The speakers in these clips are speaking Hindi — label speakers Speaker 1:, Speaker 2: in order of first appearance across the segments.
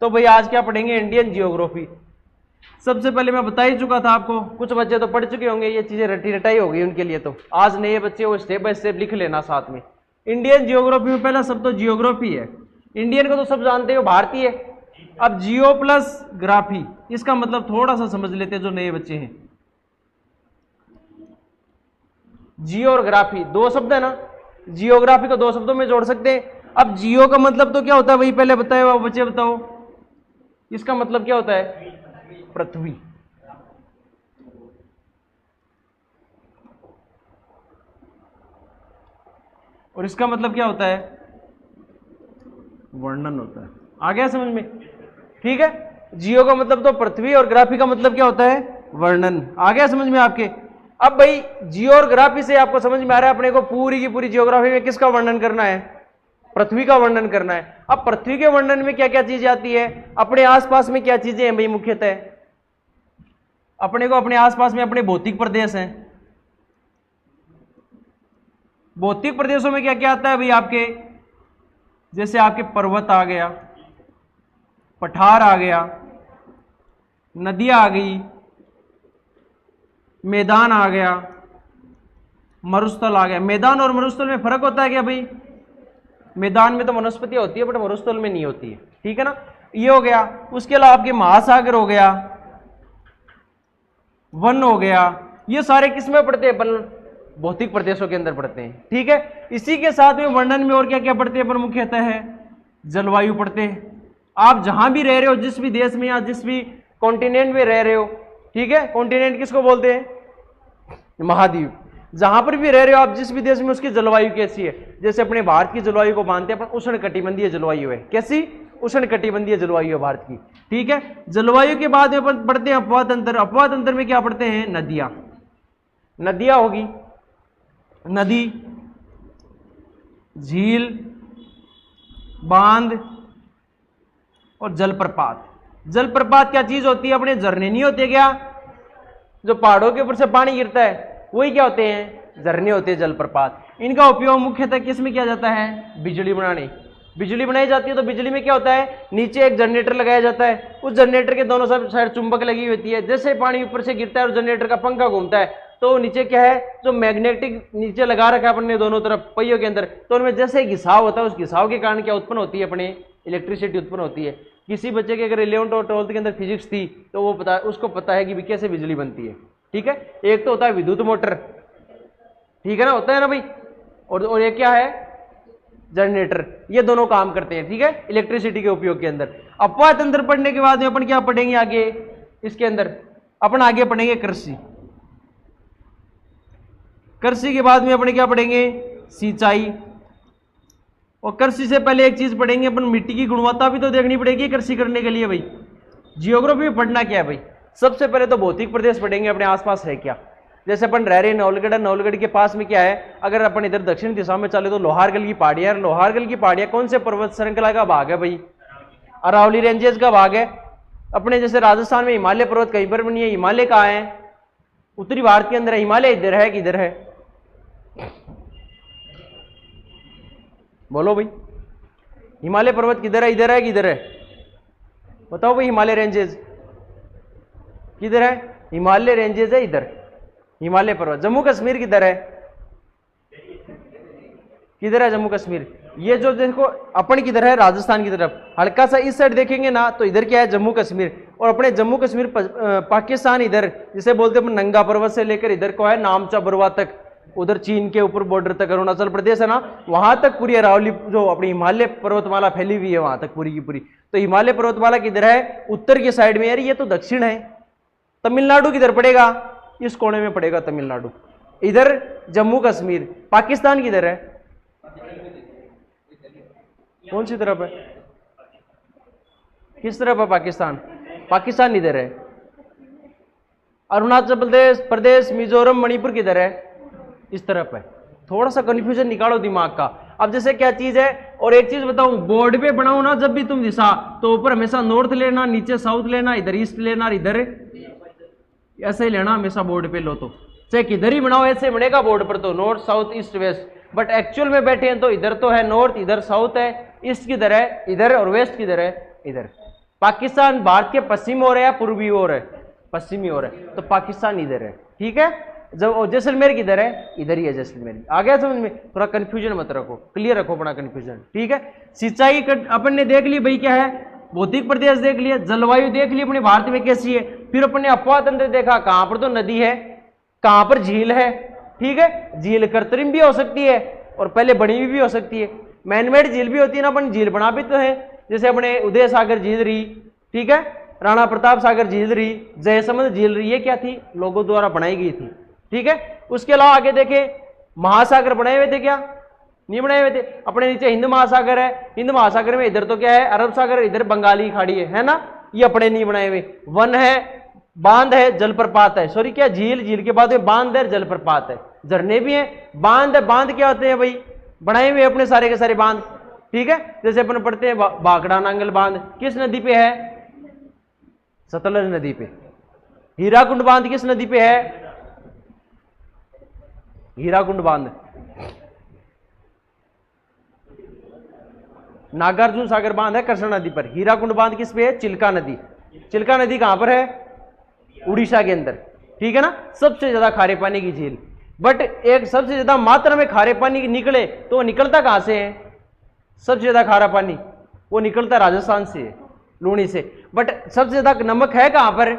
Speaker 1: तो भाई आज क्या पढ़ेंगे, इंडियन जियोग्राफी। सबसे पहले मैं बता ही चुका था आपको, कुछ बच्चे तो पढ़ चुके होंगे, ये चीजें रटी रटाई हो गई उनके लिए। तो आज नए बच्चे वो स्टेप बाय स्टेप लिख लेना साथ में। इंडियन जियोग्राफी में पहला शब्द तो जियोग्राफी है। इंडियन को तो सब जानते हो, भारतीय। अब जियो प्लस ग्राफी, इसका मतलब थोड़ा सा समझ लेते हैं जो नए बच्चे हैं। जियो और ग्राफी दो शब्द है ना, जियोग्राफी को दो शब्दों में जोड़ सकते हैं। अब जियो का मतलब तो क्या होता है, वही पहले बताए बच्चे बताओ, इसका मतलब क्या होता है, पृथ्वी। और इसका मतलब क्या होता है, वर्णन होता है। आ गया समझ में, ठीक है। जियो का मतलब तो पृथ्वी और ग्राफी का मतलब क्या होता है, वर्णन। आ गया समझ में आपके। अब भाई जियो और ग्राफी से आपको समझ में आ रहा है अपने को पूरी की पूरी जियोग्राफी में किसका वर्णन करना है, पृथ्वी का वर्णन करना है। अब पृथ्वी के वर्णन में क्या क्या चीजें आती है, अपने आसपास में क्या चीजें हैं भाई, मुख्यतः अपने को अपने आसपास में अपने भौतिक प्रदेश हैं। भौतिक प्रदेशों में क्या क्या आता है भाई आपके, जैसे आपके पर्वत आ गया, पठार आ गया, नदियां आ गई, मैदान आ गया, मरुस्थल आ गया। मैदान और मरुस्थल में फर्क होता है क्या भाई, मैदान में तो वनस्पति होती है बट मरुस्थल में नहीं होती है, ठीक है ना। ये हो गया। उसके अलावा आपके महासागर हो गया, वन हो गया, ये सारे किसमें पढ़ते हैं, भौतिक प्रदेशों के अंदर पढ़ते हैं, ठीक है। इसी के साथ में वर्णन में और क्या क्या पढ़ते हैं, पर मुख्यतः है जलवायु पढ़ते हैं। आप जहां भी रह रहे हो, जिस भी देश में या जिस भी कॉन्टिनेंट में रह रहे हो, ठीक है, कॉन्टिनेंट किसको बोलते हैं, महाद्वीप। जहां पर भी रह रहे हो आप, जिस भी देश में, उसकी जलवायु कैसी है। जैसे अपने भारत की जलवायु को मानते हैं अपन, उष्ण कटिबंधीय जलवायु है। कैसी, उष्ण कटिबंधीय जलवायु है भारत की, ठीक है। जलवायु के बाद में अपन पढ़ते हैं अपवाह तंत्र। अपवाह तंत्र में क्या पढ़ते हैं, नदियां। नदियां होगी, नदी, झील, बांध और जलप्रपात। जलप्रपात क्या चीज होती है, अपने झरने नहीं होते क्या, जो पहाड़ों के ऊपर से पानी गिरता है, वही क्या होते हैं, झरने होते हैं, जलप्रपात। इनका उपयोग मुख्यतः किस में किया जाता है, बिजली बनाने। बिजली बनाई जाती है तो बिजली में क्या होता है, नीचे एक जनरेटर लगाया जाता है, उस जनरेटर के दोनों साइड चुंबक लगी होती है। जैसे पानी ऊपर से गिरता है और जनरेटर का पंखा घूमता है, तो नीचे क्या है, जो मैग्नेटिक नीचे लगा रखा है अपन ने दोनों तरफ पहियों के अंदर, तो उनमें जैसे घिसाव होता है, उस घिसाव के कारण क्या उत्पन्न होती है, अपने इलेक्ट्रिसिटी उत्पन्न होती है। किसी बच्चे के अगर 11th और 12th के अंदर फिजिक्स थी तो वो पता, उसको पता है कि कैसे बिजली बनती है, ठीक है। एक तो होता है विद्युत मोटर, ठीक है ना, होता है ना भाई, और एक क्या है, जनरेटर। ये दोनों काम करते हैं, ठीक है, इलेक्ट्रिसिटी के उपयोग के अंदर। अपवाह तंत्र पढ़ने के बाद में अपन क्या पढ़ेंगे आगे, इसके अंदर अपन आगे पढ़ेंगे कृषि। कृषि के बाद में अपन क्या पढ़ेंगे, सिंचाई। और कृषि से पहले एक चीज पढ़ेंगे अपन, मिट्टी की गुणवत्ता भी तो देखनी पड़ेगी कृषि करने के लिए भाई। जियोग्राफी में पढ़ना क्या है भाई, सबसे पहले तो भौतिक प्रदेश पढ़ेंगे, अपने आसपास है क्या। जैसे अपन रह रहे हैं नवलगढ़, नवलगढ़ के पास में क्या है, अगर अपन इधर दक्षिण दिशा में चले तो लोहारगल की पहाड़ियां। लोहारगल की पहाड़ियां कौन से पर्वत श्रृंखला का भाग है भाई, अरावली रेंजेस का भाग है। अपने जैसे राजस्थान में हिमालय पर्वत कहीं पर भी नहीं है, हिमालय कहाँ है, उत्तरी भारत के अंदर है। हिमालय इधर है कि इधर है, बोलो भाई, हिमालय पर्वत किधर है, इधर है कि इधर है, बताओ भाई। हिमालय रेंजेस किधर है, हिमालय रेंजेस है इधर, हिमालय पर्वत। जम्मू कश्मीर किधर है, किधर है जम्मू कश्मीर, ये जो देखो अपन किधर है, राजस्थान की तरफ। हल्का सा इस साइड देखेंगे ना तो इधर क्या है, जम्मू कश्मीर। और अपने जम्मू कश्मीर पाकिस्तान इधर, जिसे बोलते हैं नंगा पर्वत से लेकर इधर को है नामचा बरवा तक, उधर चीन के ऊपर बॉर्डर तक अरुणाचल प्रदेश है ना, वहां तक पूरी अरावली जो अपनी हिमालय पर्वतमाला फैली हुई है वहां तक पूरी की पूरी। तो हिमालय पर्वतमाला किधर है, उत्तर की साइड में। यार ये तो दक्षिण है। तमिलनाडु किधर पड़ेगा, इस कोने में पड़ेगा तमिलनाडु। इधर जम्मू कश्मीर। पाकिस्तान किधर है, कौन सी तरफ है, किस तरफ है पाकिस्तान, पाकिस्तान इधर है। अरुणाचल प्रदेश, मिजोरम, मणिपुर किधर है, इस तरफ है। थोड़ा सा कंफ्यूजन निकालो दिमाग का। अब जैसे क्या चीज है, और एक चीज बताऊं, बोर्ड पे बनाओ ना जब भी तुम दिशा, तो ऊपर हमेशा नॉर्थ लेना, नीचे साउथ लेना, इधर ईस्ट लेना, इधर ऐसे ही लेना हमेशा। बोर्ड पे लो तो चाहे किधर ही बनाओ ऐसे बनेगा बोर्ड पर, तो north south east west. But actual में बैठे हैं तो इधर तो है नॉर्थ, इधर साउथ है, ईस्ट किधर है इधर, और वेस्ट किधर है इधर। पाकिस्तान भारत के पश्चिमी ओर है या पूर्वी ओर है? पश्चिमी ओर है, तो पाकिस्तान इधर है, ठीक है। जब जैसलमेर किधर है? इधर ही है जैसलमेर। आ गया समझ में? थोड़ा कंफ्यूजन मत रखो, क्लियर रखो अपना कंफ्यूजन, ठीक है। सिंचाई अपन ने देख ली भाई क्या है, भौतिक प्रदेश देख लिया, जलवायु देख ली अपने भारत में कैसी है, फिर अपन ने अपवाह तंत्र देखा, कहां पर तो नदी है, कहां पर झील है, ठीक है। झील कृत्रिम भी हो सकती है और पहले बनी हुई भी हो सकती है। मैनमेड झील भी होती है ना, अपन झील बना भी तो है, जैसे अपने उदय सागर झील रही, ठीक है, राणा प्रताप सागर झील रही, जयसमंद झील रही, ये क्या थी? लोगों द्वारा बनाई गई थी, ठीक है। उसके अलावा आगे देखें, महासागर बनाए हुए थे क्या? नहीं बनाए हुए थे। अपने नीचे हिंद महासागर है, हिंद महासागर में इधर तो क्या है? अरब सागर, इधर बंगाली खाड़ी है ना, ये अपने नहीं बनाए हुए। वन है, बांध है, जलप्रपात है, सॉरी क्या, झील, झील के बाद में बांध है, जलप्रपात है, झरने भी हैं, बांध है। बांध क्या होते हैं भाई? बनाए हुए अपने सारे के सारे बांध, ठीक है। जैसे अपन पढ़ते हैं भाखड़ा नांगल बांध किस नदी पे है? सतलज नदी पे। हीराकुंड बांध किस नदी पे है? हीराकुंड बांध। नागार्जुन सागर बांध है कृष्णा नदी पर। हीराकुंड बांध किस पे है? चिल्का नदी। चिल्का नदी कहां पर है? उड़ीसा के अंदर, ठीक है ना। सबसे ज्यादा खारे पानी की झील, बट एक सबसे ज्यादा मात्रा में खारे पानी निकले तो वो निकलता कहां से है? सबसे ज्यादा खारा पानी वो निकलता राजस्थान से है, लूणी से, बट सबसे ज्यादा नमक है कहां पर?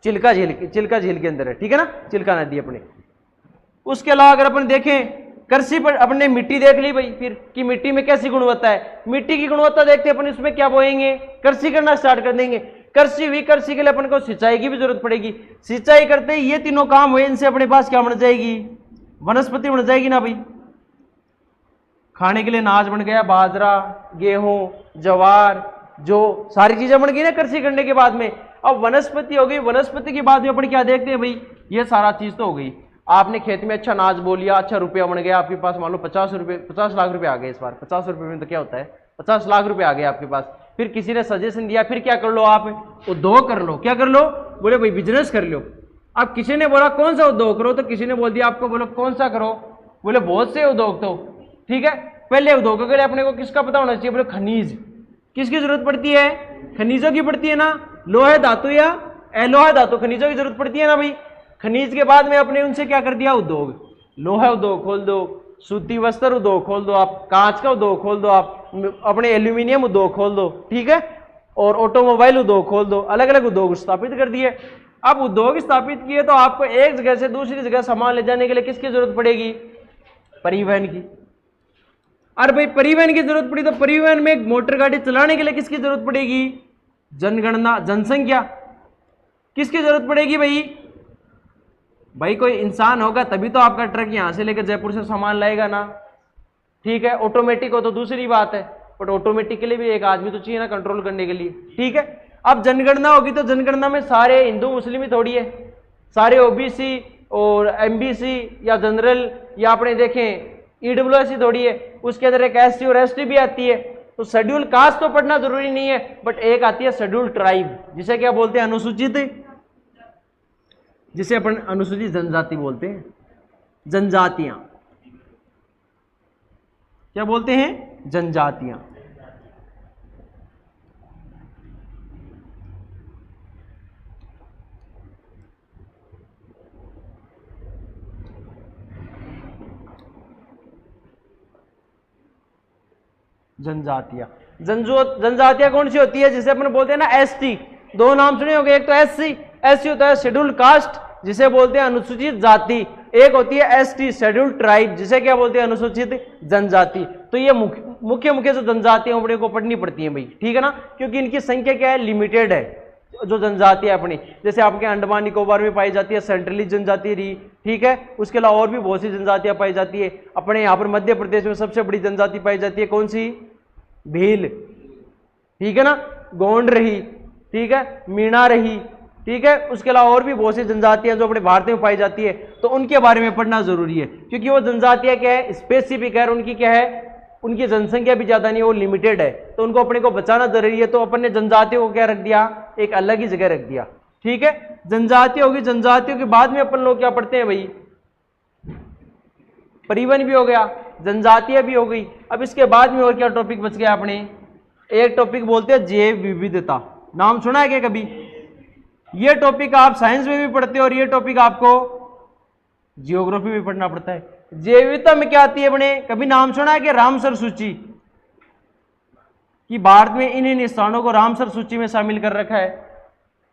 Speaker 1: चिल्का झील, चिल्का झील के अंदर है, ठीक है ना, चिल्का नदी अपने। उसके अलावा अगर अपन देखें कृषि पर, अपने मिट्टी देख ली भाई फिर कि मिट्टी में कैसी गुणवत्ता है। मिट्टी की गुणवत्ता देखते अपन इसमें क्या बोएंगे? कृषि करना स्टार्ट कर देंगे। कृषि हुई, कृषि के लिए अपन को सिंचाई की भी जरूरत पड़ेगी। सिंचाई करते ही ये तीनों काम हुए, इनसे अपने पास क्या बन जाएगी? वनस्पति बन जाएगी ना भाई। खाने के लिए अनाज बन गया, बाजरा, गेहूं, ज्वार, जो सारी चीजें बन गई ना कृषि करने के बाद में। अब वनस्पति हो गई, वनस्पति के बाद में अपन क्या देखते हैं भाई? ये सारा चीज तो हो गई। आपने खेत में अच्छा अनाज बो लिया, अच्छा रुपया बन गया आपके पास, मान लो 50 लाख रुपए आ गए इस बार। 50 रुपए में तो क्या होता है? 50 लाख रुपए आ गए आपके पास। फिर किसी ने सजेशन दिया, फिर क्या कर लो आप? उद्योग कर लो। क्या कर लो? बोले भाई बिजनेस कर लो। अब किसी ने बोला कौन सा उद्योग करो, तो किसी ने बोल दिया आपको, बोलो कौन सा करो? बोले बहुत से उद्योग, तो ठीक है। पहले उद्योगों के लिए अपने को किसका पता होना चाहिए? बोले खनिज। किसकी जरूरत पड़ती है? खनिजों की पड़ती है ना। लोहे धातु या अलोहा धातु, खनिजों की जरूरत पड़ती है ना भाई। खनिज के बाद में अपने उनसे क्या कर दिया? उद्योग। लोहा उद्योग खोल दो, सूती वस्त्र उद्योग खोल दो आप, कांच का उद्योग खोल दो आप, अपने एल्यूमिनियम उद्योग खोल दो, ठीक है, और ऑटोमोबाइल उद्योग खोल दो। अलग अलग उद्योग स्थापित कर दिए। अब उद्योग स्थापित किए तो आपको एक जगह से दूसरी जगह सामान ले जाने के लिए किसकी जरूरत पड़ेगी? परिवहन की। अरे भाई परिवहन की जरूरत पड़ी तो परिवहन में मोटर गाड़ी चलाने के लिए किसकी जरूरत पड़ेगी? जनगणना, जनसंख्या। किसकी जरूरत पड़ेगी भाई? भाई कोई इंसान होगा तभी तो आपका ट्रक यहां से लेकर जयपुर से सामान लाएगा ना, ठीक है। ऑटोमेटिक हो तो दूसरी बात है, बट ऑटोमेटिक के लिए भी एक आदमी तो चाहिए ना कंट्रोल करने के लिए, ठीक है। अब जनगणना होगी तो जनगणना में सारे हिंदू मुस्लिम ही थोड़ी है, सारे ओबीसी और एमबीसी या जनरल या अपने देखें ईडब्ल्यूएस थोड़ी है। उसके अंदर एक एससी और एसटी भी आती है। तो शेड्यूल कास्ट तो पढ़ना जरूरी नहीं है, बट एक आती है शेड्यूल ट्राइब, जिसे क्या बोलते हैं? अनुसूचित, जिसे अपन अनुसूचित जनजाति बोलते हैं। जनजातियां क्या बोलते हैं? जनजातियां। जनजातियां, जनजातियां कौन सी होती है? जिसे अपन बोलते हैं ना एसटी। दो नाम सुने होंगे, एक तो एससी, एससी होता है शेड्यूल कास्ट, जिसे बोलते हैं अनुसूचित जाति। एक होती है एसटी, शेड्यूल ट्राइब, जिसे क्या बोलते हैं? अनुसूचित जनजाति। तो ये मुख्य मुख्य जो जनजातियां अपने को पढ़नी पड़ती हैं भाई, ठीक है ना, क्योंकि इनकी संख्या क्या है? लिमिटेड है। जो जनजातियां अपनी, जैसे आपके अंडमान निकोबार में पाई जाती है सेंट्रली जनजाति रही, ठीक है। उसके अलावा और भी बहुत सी जनजातियां पाई जाती है। अपने यहाँ पर मध्य प्रदेश में सबसे बड़ी जनजाति पाई जाती है कौन सी? भील, ठीक है ना, गोंड रही, ठीक है, मीणा रही, ठीक है। उसके अलावा और भी बहुत सी जनजातियां जो अपने भारत में पाई जाती है, तो उनके बारे में पढ़ना जरूरी है, क्योंकि वो जनजातियां क्या है? स्पेसिफिक है, उनकी क्या है? उनकी जनसंख्या भी ज्यादा नहीं, वो लिमिटेड है, तो उनको अपने को बचाना जरूरी है। तो अपन ने जनजातियों को क्या रख दिया? एक अलग ही जगह रख दिया, ठीक है। जनजाति होगी, जनजातियों के बाद में अपन लोग क्या पढ़ते हैं भाई? परिवहन भी हो गया, जनजातियां भी हो गई। अब इसके बाद में और क्या टॉपिक बच गया अपने? एक टॉपिक बोलते हैं जैव विविधता। नाम सुना है क्या कभी? ये टॉपिक आप साइंस में भी पढ़ते हो और ये टॉपिक आपको जियोग्राफी में पढ़ना पड़ता है। जैव विविधता में क्या आती है अपने, कभी नाम सुना है कि रामसर सूची, कि भारत में इन इन स्थानों को रामसर सूची में शामिल कर रखा है।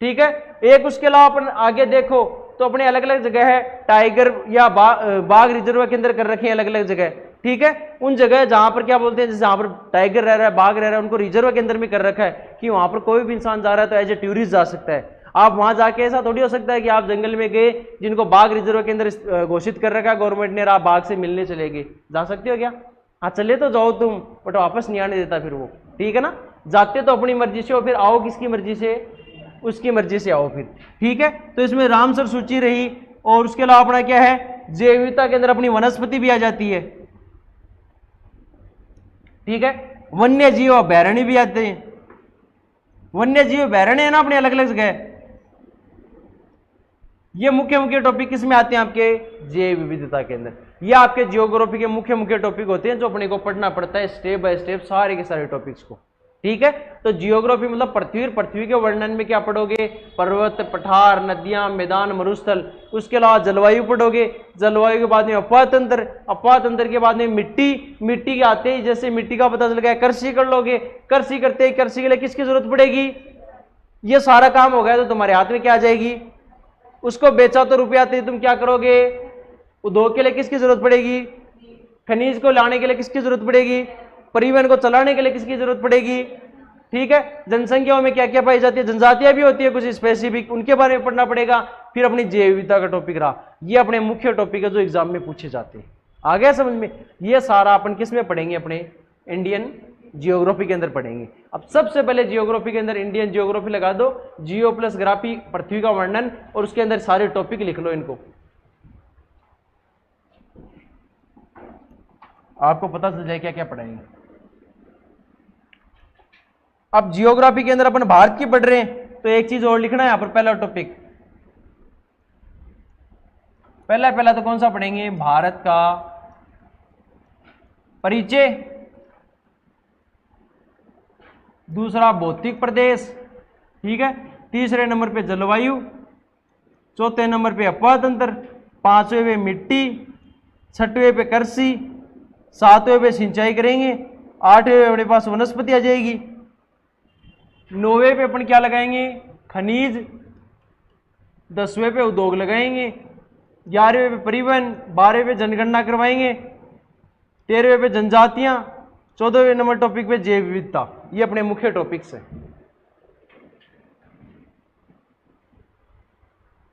Speaker 1: ठीक है, एक उसके अलावा अपन आगे देखो तो अपने अलग अलग जगह है, टाइगर या बाघ रिजर्व के अंदर कर रखे हैं अलग अलग जगह। ठीक है, उन जगह जहां पर क्या बोलते हैं, जैसे जहां पर टाइगर रह रहा है, बाघ रह रहा है, उनको रिजर्व के अंदर में कर रखा है कि वहां पर कोई भी इंसान जा रहा है तो एज ए टूरिस्ट जा सकता है। आप वहां जाके ऐसा थोड़ी हो सकता है कि आप जंगल में गए जिनको बाघ रिजर्व के अंदर घोषित कर रखा है गवर्नमेंट ने, आप बाघ से मिलने चले गए, जा सकते हो क्या? हाँ चले तो जाओ तुम, बट वापस नहीं आने देता फिर वो। ठीक है ना, जाते तो अपनी मर्जी से हो, फिर आओ किसकी मर्जी से, उसकी मर्जी से आओ फिर। ठीक है, तो इसमें रामसर सूची रही। और उसके अलावा अपना क्या है, जैव विविधता के अंदर अपनी वनस्पति भी आ जाती है। ठीक है, वन्य जीव अभ्यारण्य भी आते हैं। वन्य जीव अभ्यारण्य है ना अपने अलग अलग जगह। ये मुख्य मुख्य टॉपिक किस में आते हैं आपके, जैव विविधता के अंदर। ये आपके जियोग्राफी के मुख्य मुख्य टॉपिक होते हैं जो अपने को पढ़ना पड़ता है स्टेप बाय स्टेप सारे के सारे टॉपिक्स को। ठीक है, तो जियोग्राफी मतलब पृथ्वी, पृथ्वी के वर्णन में क्या पढ़ोगे, पर्वत, पठार, नदियां, मैदान, मरुस्थल। उसके अलावा जलवायु पढ़ोगे, जलवायु के बाद में अपवाह तंत्र, अपवाह तंत्र के बाद में मिट्टी, मिट्टी के आते ही जैसे मिट्टी का पता चल गया कृषि कर लोगे, कृषि करते ही कृषि के लिए किसकी जरूरत पड़ेगी, ये सारा काम हो गया तो तुम्हारे हाथ में क्या आ जाएगी, उसको बेचा तो रुपया आते तुम क्या करोगे, उद्योग के लिए किसकी जरूरत पड़ेगी, खनिज को लाने के लिए किसकी जरूरत पड़ेगी, परिवहन को चलाने के लिए किसकी जरूरत पड़ेगी। ठीक है, जनसंख्याओं में क्या क्या पाई जाती है, जनजातियां भी होती है कुछ स्पेसिफिक, उनके बारे में पढ़ना पड़ेगा। फिर अपनी जैव विविधता का टॉपिक रहा, ये अपने मुख्य टॉपिक है जो एग्जाम में पूछे जाते हैं। आ गया समझ में? ये सारा अपन किस में पढ़ेंगे, अपने इंडियन जियोग्राफी के अंदर पढ़ेंगे। अब सबसे पहले जियोग्राफी के अंदर इंडियन जियोग्राफी लगा दो, जियो प्लस ग्राफी, पृथ्वी का वर्णन, और उसके अंदर सारे टॉपिक लिख लो इनको, आपको पता चल जाए क्या क्या पढ़ाएंगे। अब जियोग्राफी के अंदर अपन भारत की पढ़ रहे हैं तो एक चीज और लिखना है यहां पर, पहला टॉपिक, पहला तो कौन सा पढ़ेंगे, भारत का परिचय, दूसरा भौतिक प्रदेश। ठीक है, तीसरे नंबर पे जलवायु, चौथे नंबर पे अपवाह तंत्र, पांचवें पे मिट्टी, छठवें पे कृषि, सातवें पे सिंचाई करेंगे, आठवें पे अपने पास वनस्पति आ जाएगी, नौवें पे अपन क्या लगाएंगे, खनिज, 10वें पे उद्योग लगाएंगे, 11वें पे परिवहन, 12वें पे जनगणना करवाएंगे, 13वें पे जनजातियां, 14वें नंबर टॉपिक पे जैव विविधता। ये अपने मुख्य टॉपिक्स हैं,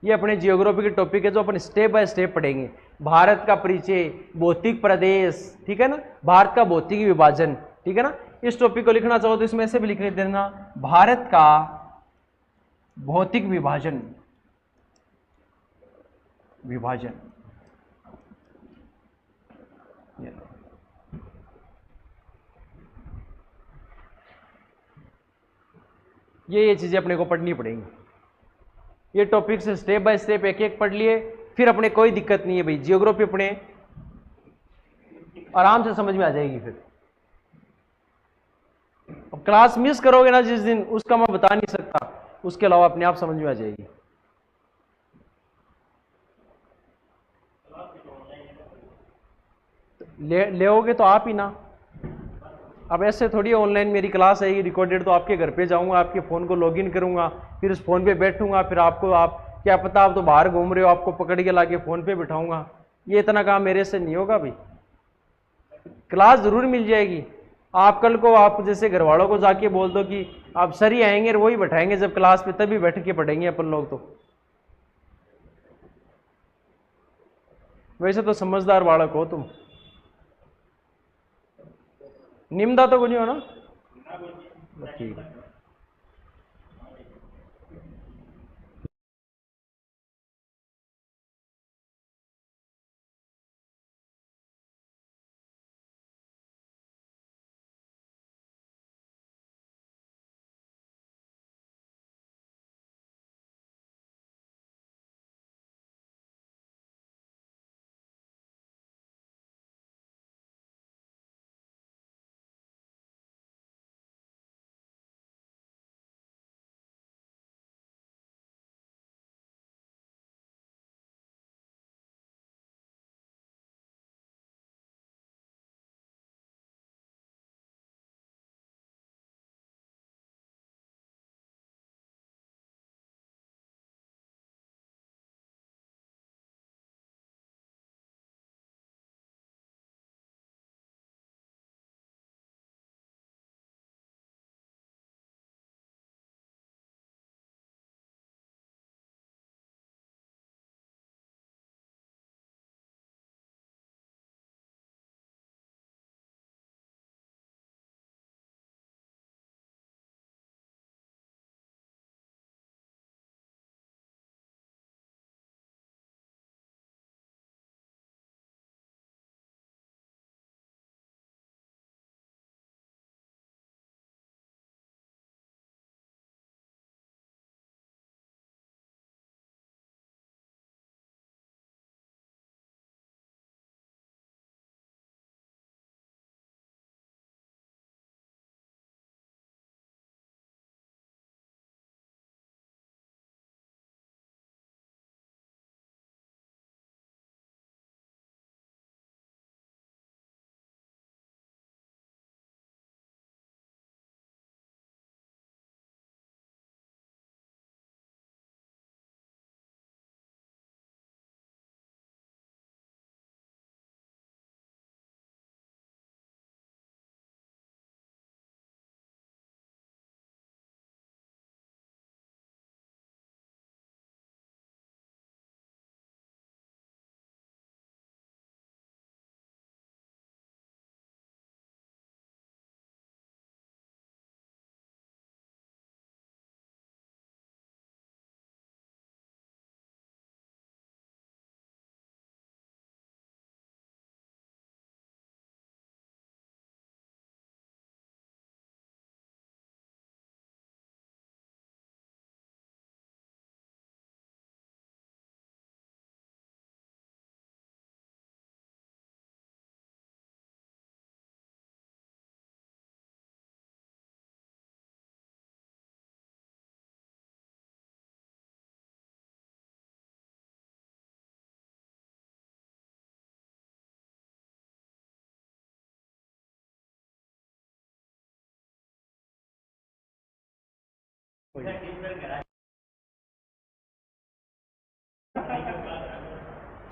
Speaker 1: ये अपने जियोग्राफी के टॉपिक है जो अपन स्टेप बाय स्टेप पढ़ेंगे। भारत का परिचय, भौतिक प्रदेश, ठीक है ना, भारत का भौतिक विभाजन, ठीक है ना। इस टॉपिक को लिखना चाहो तो इसमें से भी लिख देना, भारत का भौतिक विभाजन, विभाजन। ये चीजें अपने को पढ़नी पड़ेंगी। ये टॉपिक से स्टेप बाय स्टेप एक एक पढ़ लिए, फिर अपने कोई दिक्कत नहीं है भाई, जियोग्राफी अपने आराम से समझ में आ जाएगी। फिर अब क्लास मिस करोगे ना जिस दिन, उसका मैं बता नहीं सकता, उसके अलावा अपने आप समझ में आ जाएगी। ले तो आप ही ना, अब ऐसे थोड़ी ऑनलाइन मेरी क्लास है रिकॉर्डेड, तो आपके घर पे जाऊंगा, आपके फ़ोन को लॉगिन करूंगा, फिर उस फ़ोन पे बैठूंगा, फिर आपको, आप क्या पता आप तो बाहर घूम रहे हो, आपको पकड़ के लाके फ़ोन पे बिठाऊंगा, ये इतना काम मेरे से नहीं होगा भाई। क्लास ज़रूर मिल जाएगी। आप कल को आप जैसे घर वालों को जाके बोल दो कि आप सर ही आएंगे और वही बैठाएंगे जब क्लास पे, तभी बैठ के पढ़ेंगे अपन लोग। तो वैसे तो समझदार बालक हो तुम, निम्दा तो कुछ नहीं हो ना, ठीक है।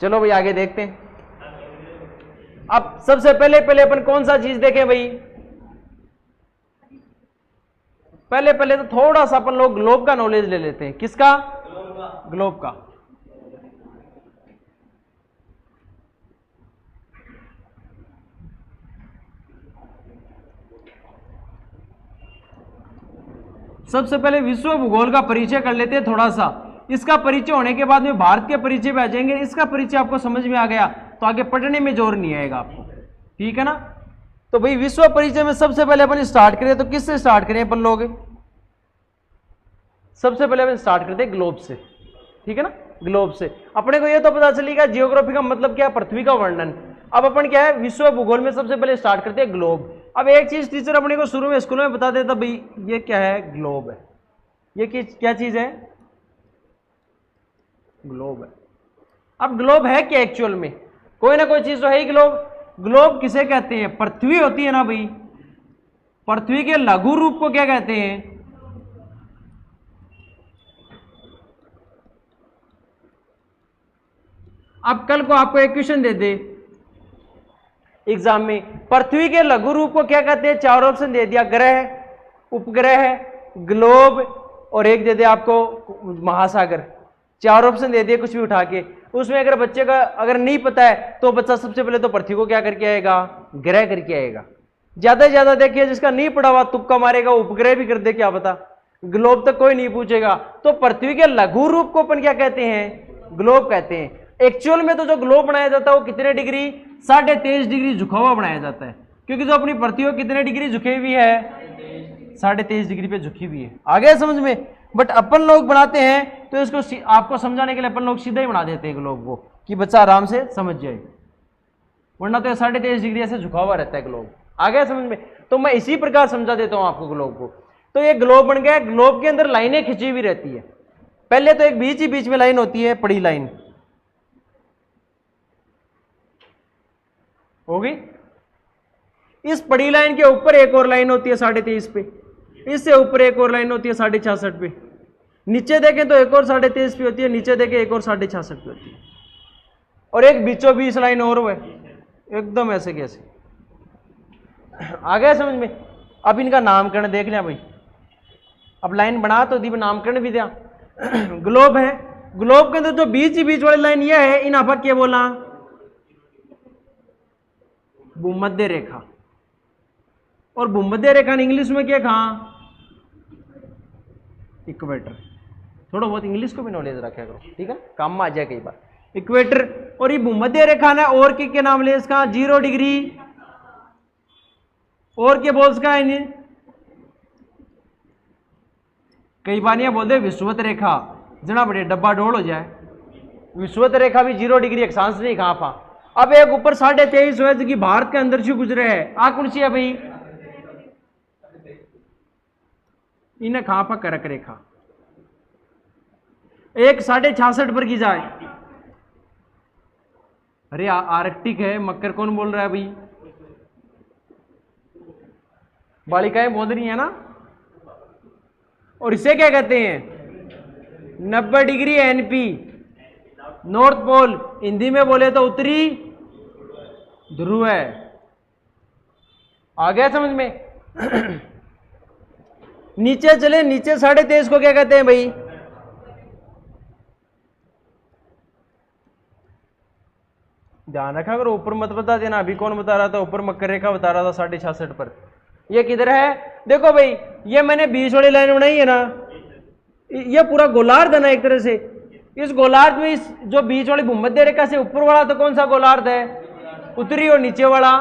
Speaker 1: चलो भाई आगे देखते हैं। अब सबसे पहले अपन कौन सा चीज देखें भाई? पहले तो थोड़ा सा अपन लोग ग्लोब का नॉलेज ले लेते हैं। किसका? ग्लोब का। सबसे पहले विश्व भूगोल का परिचय कर लेते हैं थोड़ा सा। इसका परिचय होने के बाद में भारत के परिचय पे आ जाएंगे। इसका परिचय आपको समझ में आ गया तो आगे पढ़ने में जोर नहीं आएगा आपको, ठीक है ना? तो भाई विश्व परिचय में सबसे पहले अपन स्टार्ट करें तो किससे स्टार्ट करें अपन लोग? सबसे पहले अपन स्टार्ट करते हैं ग्लोब से, ठीक है ना? ग्लोब से अपने को यह तो पता चलेगा जियोग्राफी का मतलब क्या है, पृथ्वी का वर्णन। अब अपन क्या है, विश्व भूगोल में सबसे पहले स्टार्ट करते हैं ग्लोब। अब एक चीज टीचर अपने को शुरू में स्कूल में बता देता, भाई ये क्या है? ग्लोब है। ये क्या चीज है? ग्लोब है। अब ग्लोब है क्या एक्चुअल में? कोई ना कोई चीज तो है ही ग्लोब। ग्लोब किसे कहते हैं? पृथ्वी होती है ना भाई, पृथ्वी के लघु रूप को क्या कहते हैं? अब कल को आपको एक क्वेश्चन दे दे एग्जाम में, पृथ्वी के लघु रूप को क्या कहते हैं? 4 ऑप्शन दे दिया, ग्रह, उपग्रह, ग्लोब और एक दे दे आपको महासागर। 4 ऑप्शन दे दिए कुछ भी उठा के। उसमें अगर बच्चे का अगर नहीं पता है तो बच्चा सबसे पहले तो पृथ्वी को क्या करके आएगा? ग्रह करके आएगा। ज्यादा से ज्यादा देखिए जिसका नहीं पढ़ा हुआ तुक्का मारेगा, उपग्रह भी कर दे, क्या पता। ग्लोब तक कोई नहीं पूछेगा। तो पृथ्वी के लघु रूप को अपन क्या कहते हैं? ग्लोब कहते हैं। एक्चुअल में तो जो ग्लोब बनाया जाता है वो कितने डिग्री? 23.5 डिग्री झुका हुआ बनाया जाता है, क्योंकि जो अपनी पृथ्वी कितने डिग्री झुकी हुई है? 23.5 डिग्री पे झुकी हुई है। आ गया समझ में? बट अपन लोग बनाते हैं तो इसको आपको समझाने के लिए अपन लोग सीधा ही बना देते हैं ग्लोब को, कि बच्चा आराम से समझ जाए, वरना तो 23.5 डिग्री ऐसे झुका हुआ रहता है ग्लोब। आ गया समझ में? तो मैं इसी प्रकार समझा देता हूं आपको ग्लोब को। तो ये ग्लोब बन गया। ग्लोब के अंदर लाइनें खिंची हुई रहती है। पहले तो एक बीच में लाइन होती है, पड़ी लाइन होगी। इस पड़ी लाइन के ऊपर एक और लाइन होती है 23.5 पे, इससे ऊपर एक और लाइन होती है 66.5 पे, नीचे देखें तो एक और 23.5 पे होती है, नीचे देखें एक और 66.5 पे होती है, और एक बीचों बीच लाइन और है एकदम ऐसे कैसे। आ गया समझ में? अब इनका नामकरण देख लिया भाई। अब लाइन बना तो दी, नामकरण भी दिया। ग्लोब है। ग्लोब के अंदर जो बीच वाली लाइन यह है, इन आपा क्या बोला? भूमध्य रेखा। और भूमध्य रेखा इंग्लिश में क्या कहा? इक्वेटर। थोड़ा बहुत इंग्लिश को भी नॉलेज रखा करो, ठीक है, काम में आ जाए कई बार। इक्वेटर। और ये भूमध्य रेखा ना और के नाम ले इसका? 0 डिग्री। और क्या बोल इसका? कई बार ये बोलते विषुवत रेखा, जना बड़े डब्बा डोल हो जाए। विषुवत रेखा भी 0 डिग्री अक्षांश नहीं कहा पा। अब एक ऊपर 23.5 है जो कि भारत के अंदर से गुजरे है, आ कौन सी है भाई? इन्हें कहा पा? करक रेखा। एक 66.5 पर की जाए। अरे आर्कटिक है, मकर कौन बोल रहा है भाई? बालिकाएं बोल रही है ना। और इसे क्या कहते हैं? 90 degree NP, north pole. Hindi में बोले तो उत्तरी ध्रुव है। आ गया समझ में? नीचे चले, नीचे 23.5 को क्या कहते हैं भाई? ध्यान रखा करो, ऊपर मत बता देना। अभी कौन बता रहा था? ऊपर मकर रेखा बता रहा था 66.5 पर। ये किधर है? देखो भाई, ये मैंने बीच वाली लाइन बनाई है ना, ये पूरा गोलार्ध है ना एक तरह से। इस गोलार्ध में इस जो बीच वाली भूमध्य रेखा से ऊपर वाला तो कौन सा गोलार्ध है? उत्तरी। और नीचे वाला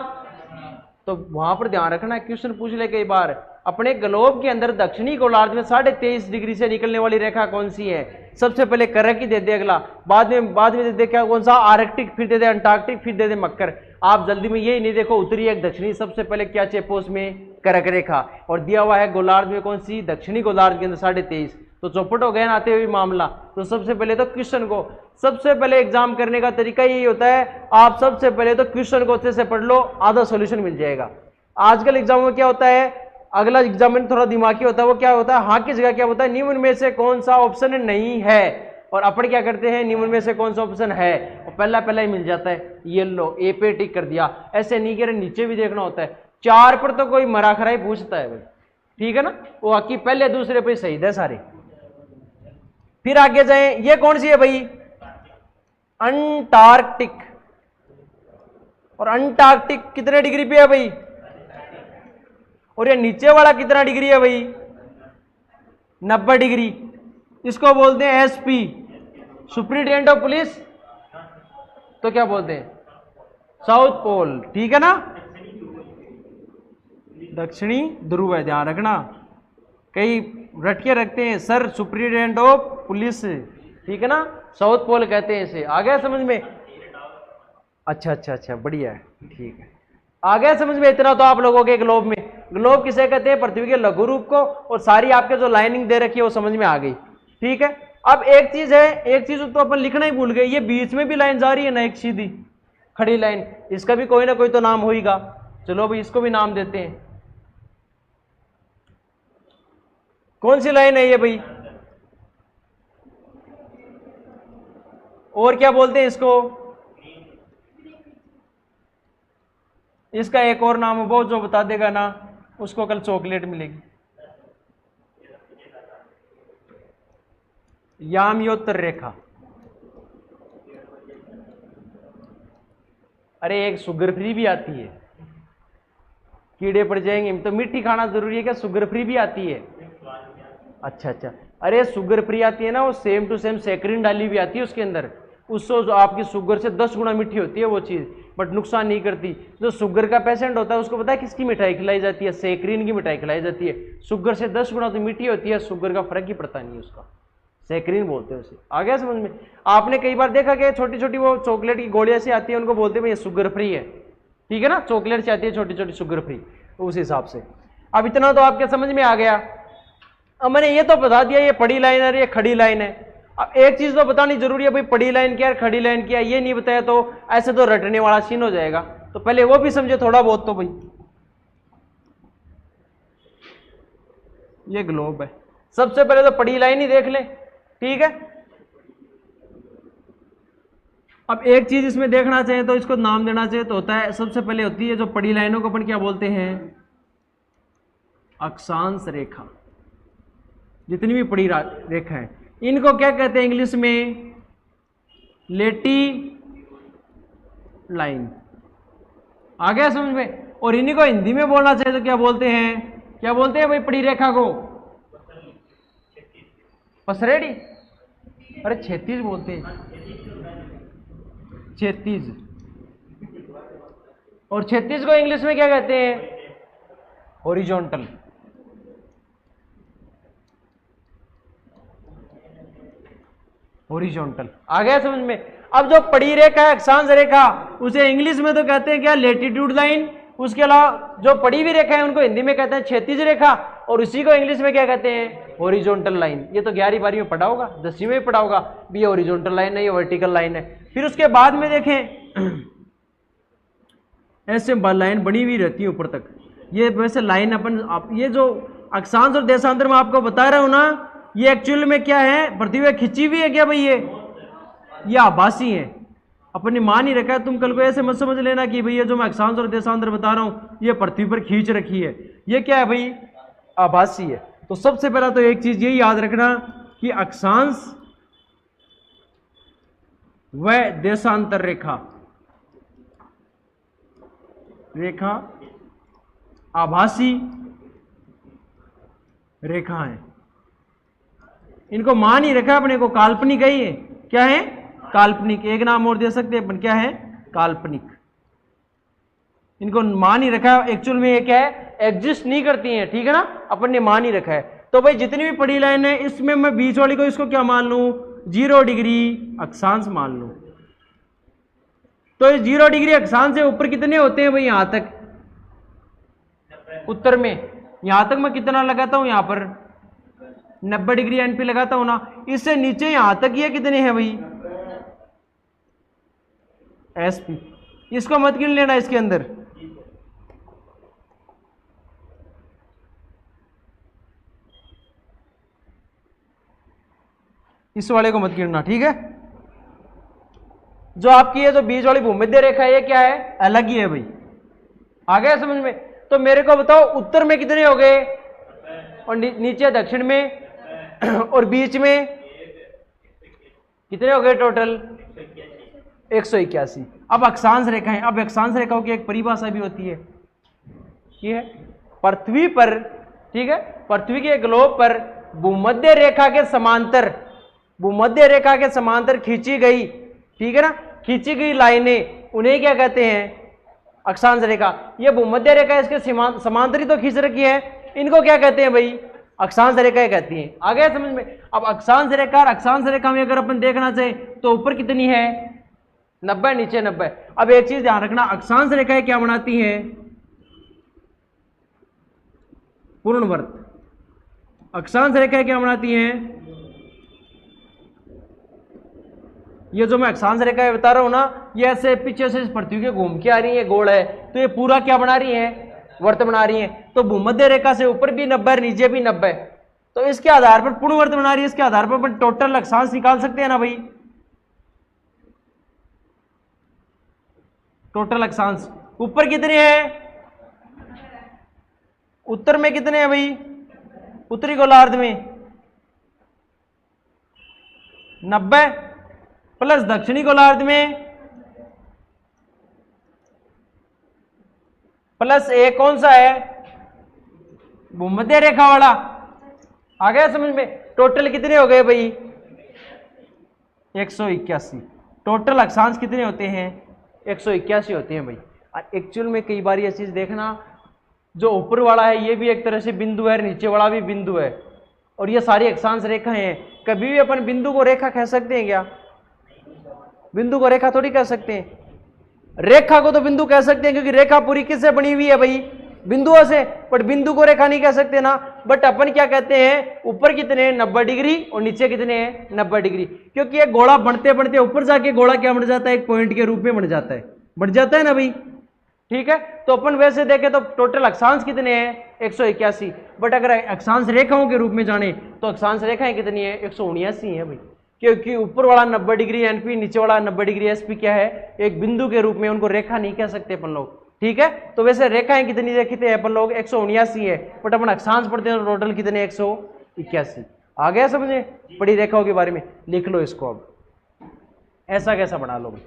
Speaker 1: तो वहां पर ध्यान रखना, क्वेश्चन पूछ ले कई बार। अपने ग्लोब के अंदर दक्षिणी गोलार्ध में 23.5 डिग्री से निकलने वाली रेखा कौन सी है? सबसे पहले करक ही दे दे, अगला बाद में दे दे क्या, कौन सा? आर्कटिक, फिर दे दे अंटार्कटिक, फिर दे दे मकर। आप जल्दी में यही नहीं देखो, उत्तरी एक दक्षिणी, सबसे पहले क्या चेपो उसमें? करक रेखा। और दिया हुआ है गोलार्ध में कौन सी? दक्षिणी गोलार्ध के अंदर 23.5। तो चौपट हो गया ना आते हुए मामला। तो सबसे पहले तो क्वेश्चन को, सबसे पहले एग्जाम करने का तरीका यही होता है, आप सबसे पहले तो क्वेश्चन को अच्छे से पढ़ लो, आधा सॉल्यूशन मिल जाएगा। आजकल एग्जाम में क्या होता है, अगला एग्जाम में थोड़ा दिमागी होता है, वो क्या होता है, हाँ की जगह क्या होता है, निम्न में से कौन सा ऑप्शन नहीं है, और अपन क्या करते हैं, निम्न में से कौन सा ऑप्शन है, और पहला ही मिल जाता है, ये लो ए पे टिक कर दिया। ऐसे नहीं कह रहे, नीचे भी देखना होता है, 4 पर तो कोई मरा खरा ही पूछता है भाई, ठीक है ना, वो आकी पहले दूसरे पे सही है सारे। फिर आगे जाए, ये कौन सी है भाई, अंटार्कटिक, और अंटार्कटिक कितने डिग्री पे है भाई, और ये नीचे वाला कितना डिग्री है भाई, 90 डिग्री। इसको बोलते हैं एसपी, सुपरिटेंडेंट ऑफ पुलिस, तो क्या बोलते हैं, साउथ पोल, ठीक है ना, दक्षिणी ध्रुव है, ध्यान रखना, कई रट के रखते हैं सर सुपरिटेंडेंट ऑफ पुलिस, ठीक है ना, साउथ पोल कहते हैं इसे। आ गया समझ में, अच्छा, बढ़िया है, ठीक है, आ गया समझ में। इतना तो आप लोगों के ग्लोब में, ग्लोब किसे कहते हैं, पृथ्वी के लघु रूप को, और सारी आपके जो लाइनिंग दे रखी है वो समझ में आ गई, ठीक है। अब एक चीज है, एक चीज तो अपन लिखना ही भूल गए, ये बीच में भी लाइन जा रही है ना, एक सीधी खड़ी लाइन, इसका भी कोई ना कोई तो नाम होगा, चलो भाई इसको भी नाम देते हैं। कौन सी लाइन है ये भाई, और क्या बोलते हैं इसको, इसका एक और नाम है, वो जो बता देगा ना उसको कल चॉकलेट मिलेगी, यामयोत्तर रेखा। अरे एक शुगर फ्री भी आती है, कीड़े पड़ जाएंगे तो मीठी खाना जरूरी है क्या, शुगर फ्री भी आती है, अच्छा, अरे शुगर फ्री आती है ना, वो सेम टू सेम सैकरीन डाली भी आती है उसके अंदर, उससे जो आपकी शुगर से 10 गुना मीठी होती है वो चीज, बट नुकसान नहीं करती। जो शुगर का पेशेंट होता है उसको पता है किसकी मिठाई खिलाई जाती है, सैकरीन की मिठाई खिलाई जाती है, शुगर से 10 गुना तो मीठी होती है, शुगर का फर्क ही पड़ता नहीं उसका, सैकरीन बोलते हैं उसे। आ गया समझ में। आपने कई बार देखा कि छोटी छोटी वो चॉकलेट की गोलियां से आती है, उनको बोलते हैं ये शुगर फ्री है, ठीक है ना, चॉकलेट से आती है छोटी छोटी शुगर फ्री, उस हिसाब से। अब इतना तो आपके समझ में आ गया। अब मैंने ये तो बता दिया ये पड़ी लाइन है, ये खड़ी लाइन है। अब एक चीज तो बतानी जरूरी है भाई, पड़ी लाइन क्या है, खड़ी लाइन क्या है, ये नहीं बताया तो ऐसे तो रटने वाला सीन हो जाएगा, तो पहले वो भी समझे थोड़ा बहुत तो भाई। ये ग्लोब है, सबसे पहले तो पड़ी लाइन ही देख लें, ठीक है। अब एक चीज इसमें देखना चाहिए तो इसको नाम देना चाहिए, तो होता है सबसे पहले होती है जो पड़ी लाइनों को अपन क्या बोलते हैं, अक्षांश रेखा। जितनी भी पड़ी रेखा है इनको क्या कहते हैं इंग्लिश में, लेटी लाइन। आ गया समझ में। और इन्हीं को हिंदी में बोलना चाहिए तो क्या बोलते हैं, क्या बोलते हैं भाई पड़ी रेखा को, पसरेड़ी, अरे 36 बोलते हैं, 36। और 36 को इंग्लिश में क्या कहते हैं, हॉरिजॉन्टल। हॉरिजॉन्टल, आ गया समझ में। अब जो पड़ी रेखा है अक्षांश रेखा, उसे इंग्लिश में तो कहते हैं क्या, लैटिट्यूड लाइन। उसके अलावा जो पड़ी हुई रेखा है उनको हिंदी में कहते हैं क्षैतिज रेखा, और उसी को इंग्लिश में क्या कहते हैं, हॉरिजॉन्टल लाइन। ये तो 11वीं 12वीं में पढ़ा होगा, 10वीं में भी पढ़ा होगा, भी ये हॉरिजॉन्टल लाइन है, ये वर्टिकल लाइन है। फिर उसके बाद में देखें ऐसे लाइन बनी हुई रहती है ऊपर तक, ये वैसे लाइन अपन ये जो अक्षांश और देशांतर में आपको बता रहा हूं ना, ये एक्चुअल में क्या है, पृथ्वी पे खिंची हुई है क्या भाई, ये आभासी है, अपने मान ही रखा है। तुम कल को ऐसे मत समझ लेना कि भाई ये जो मैं अक्षांश और देशांतर बता रहा हूं ये पृथ्वी पर खींच रखी है, ये क्या है भाई, आभासी है। तो सबसे पहला तो एक चीज यही याद रखना कि अक्षांश व देशांतर रेखा आभासी रेखा है। इनको मान ही रखा अपने को, काल्पनिक है ये, क्या है, काल्पनिक। एक नाम और दे सकते हैं अपन, क्या है, काल्पनिक। इनको मान ही रखा है, एक्चुअल में ये क्या है, एग्जिस्ट नहीं करती हैं, ठीक है ना, अपन ने मान ही रखा है। तो भाई जितनी भी पड़ी लाइन है इसमें मैं बीच वाली को इसको क्या मान लूं, 0 डिग्री अक्षांश मान लूं। तो इस 0 डिग्री अक्षांश से ऊपर कितने होते हैं भाई, यहां तक उत्तर में, यहां तक मैं कितना लगाता हूं, यहां पर 90 डिग्री एनपी लगाता हूं ना। इससे नीचे यहां तक ये कितने हैं भाई, एसपी। इसको मत गिन लेना इसके अंदर, इस वाले को मत गिनना, ठीक है। जो आपकी ये जो बीच वाली भूमध्य रेखा है ये क्या है, अलग ही है भाई। आ गया समझ में। तो मेरे को बताओ उत्तर में कितने हो गए और नीचे दक्षिण में और बीच में कितने हो गए टोटल, 181। अब अक्षांश रेखाएं, अब अक्षांश रेखाओं की एक परिभाषा भी होती है, ये है पृथ्वी पर, ठीक है, पृथ्वी के ग्लोब पर भूमध्य रेखा के समांतर, भूमध्य रेखा के समांतर खींची गई, ठीक है ना, खींची गई लाइनें, उन्हें क्या कहते हैं, अक्षांश रेखा। ये भूमध्य रेखा इसके समांतरी तो खींच रखी है, इनको क्या कहते हैं भाई, अक्षांश रेखाएं कहती हैं। आ गया समझ में। अब अक्षांश रेखा और अक्षांश रेखा में अगर अपन देखना चाहें तो ऊपर कितनी है 90, नीचे 90। अब एक चीज ध्यान रखना, अक्षांश रेखाएं क्या बनाती हैं, पूर्णवर्त। अक्षांश रेखाएं क्या बनाती हैं, ये जो मैं अक्षांश रेखाएं बता रहा हूं ना, ये ऐसे पीछे से पृथ्वी के घूम के आ रही है, गोल है, तो ये पूरा क्या बना रही है, वर्त बना रही है। तो भूमध्य रेखा से ऊपर भी 90 नीचे भी 90, तो इसके आधार पर पूर्ण वर्त बना रही है, इसके आधार पर अपन टोटल अक्षांश निकाल सकते हैं ना भाई। टोटल अक्षांश ऊपर कितने हैं, उत्तर में कितने हैं भाई, उत्तरी गोलार्ध में 90 प्लस दक्षिणी गोलार्ध में प्लस एक कौन सा है, भूमध्य रेखा वाला। आ गया समझ में। टोटल कितने हो गए भाई 181। टोटल अक्षांश कितने होते हैं 181 होते हैं भाई। एक्चुअल में कई बार ये चीज देखना, जो ऊपर वाला है ये भी एक तरह से बिंदु है, नीचे वाला भी बिंदु है, और ये सारी अक्षांश रेखाएं हैं। कभी भी अपन बिंदु को रेखा कह सकते हैं क्या, बिंदु को रेखा थोड़ी कह सकते हैं। रेखा को तो बिंदु कह सकते हैं क्योंकि रेखा पूरी किससे बनी हुई है भाई, बिंदुओं से, बट बिंदु को रेखा नहीं कह सकते ना। बट अपन क्या कहते हैं, ऊपर कितने हैं 90 डिग्री और नीचे कितने हैं 90 डिग्री, क्योंकि एक गोला बढ़ते बढ़ते ऊपर जाके गोला क्या बन जाता है, एक पॉइंट के रूप में बन जाता है, बढ़ जाता है ना भाई, ठीक है। तो अपन वैसे देखें तो टोटल अक्षांश कितने हैं 181, बट अगर अक्षांश रेखाओं के रूप में जाने तो अक्षांश रेखाएं कितनी है 179 है भाई, क्योंकि ऊपर वाला 90 डिग्री एनपी, नीचे वाला 90 डिग्री एसपी क्या है, एक बिंदु के रूप में, उनको रेखा नहीं कह सकते अपन लोग, ठीक है। तो वैसे रेखाएं कितनी देखते हैं अपन लोग 179 है, बट अपन अक्षांश पढ़ते हैं टोटल कितने 181। आ गया समझे, बड़ी रेखाओं के बारे में लिख लो इसको। अब ऐसा कैसा बना लो भाई।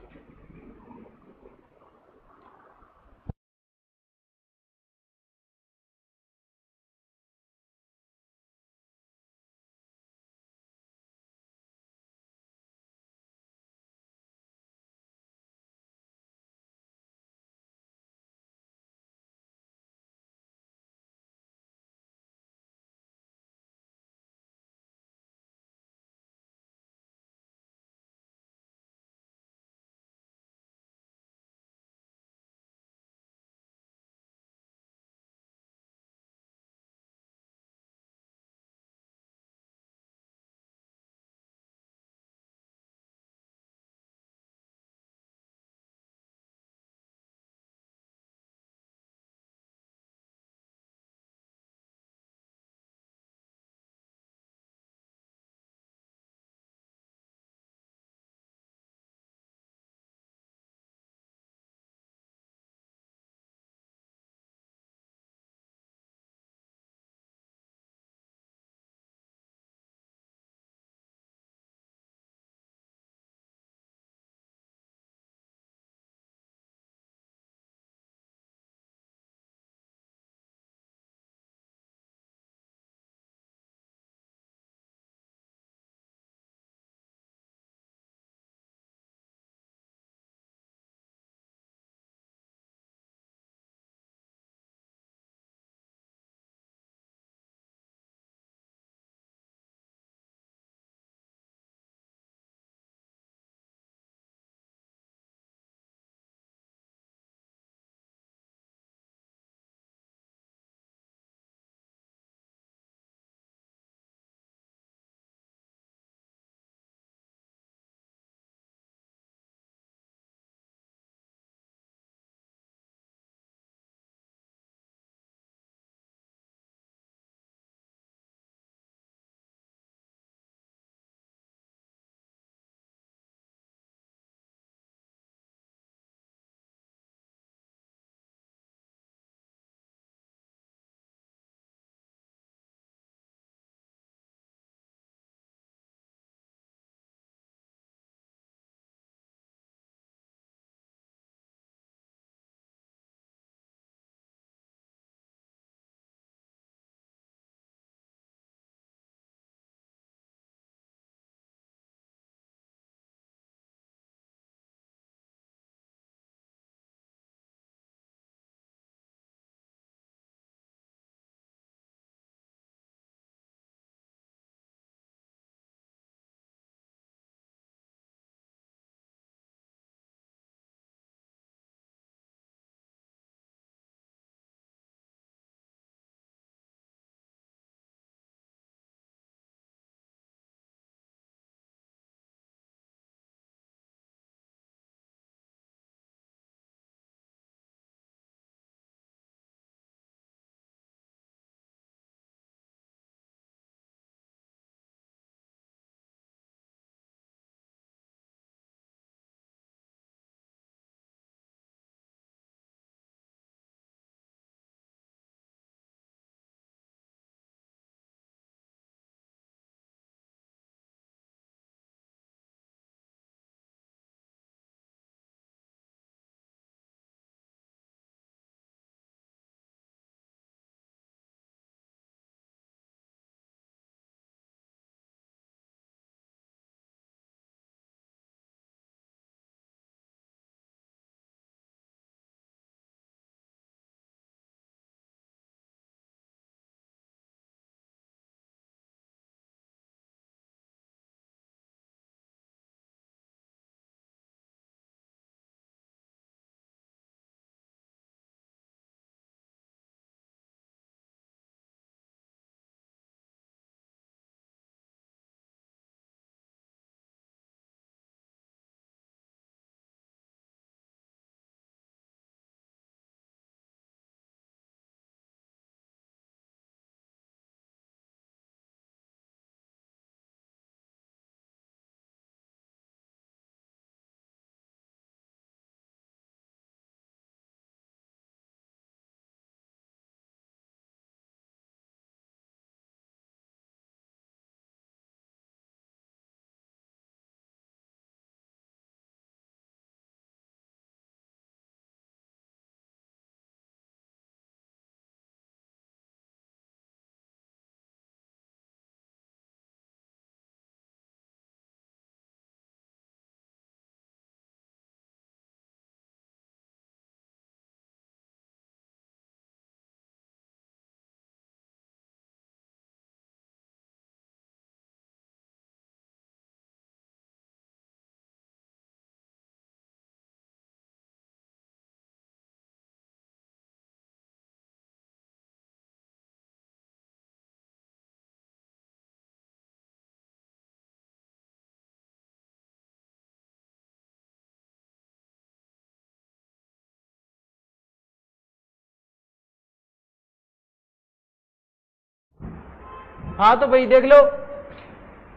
Speaker 1: हाँ तो भाई देख लो,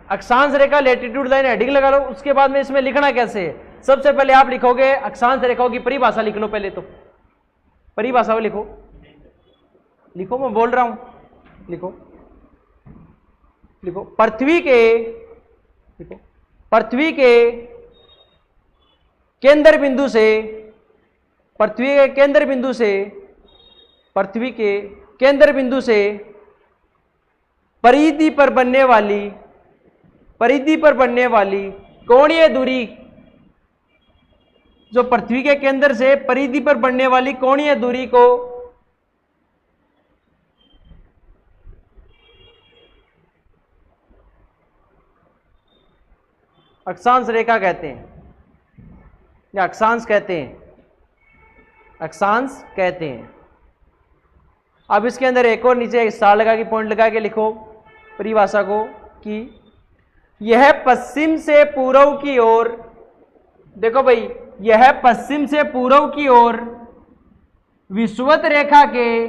Speaker 1: अक्षांश रेखा लैटिट्यूड लाइन हेडिंग लगा लो, उसके बाद में इसमें लिखना कैसे है। सबसे पहले आप लिखोगे अक्षांश रेखाओं की परिभाषा लिख लो, पहले तो परिभाषा में लिखो, लिखो मैं बोल रहा हूं, लिखो लिखो। पृथ्वी के, लिखो, पृथ्वी के केंद्र बिंदु से, पृथ्वी के केंद्र बिंदु से, पृथ्वी के केंद्र बिंदु से परिधि पर बनने वाली, परिधि पर बनने वाली कोणीय दूरी, जो पृथ्वी के केंद्र से परिधि पर बनने वाली कोणीय दूरी को अक्षांश रेखा कहते हैं या अक्षांश कहते हैं, अक्षांश कहते हैं। अब इसके अंदर एक और नीचे एक स्टार लगा के पॉइंट लगा के लिखो परिभाषा को कि यह पश्चिम से पूर्व की ओर, देखो भाई, यह पश्चिम से पूर्व की ओर विषुवत रेखा के,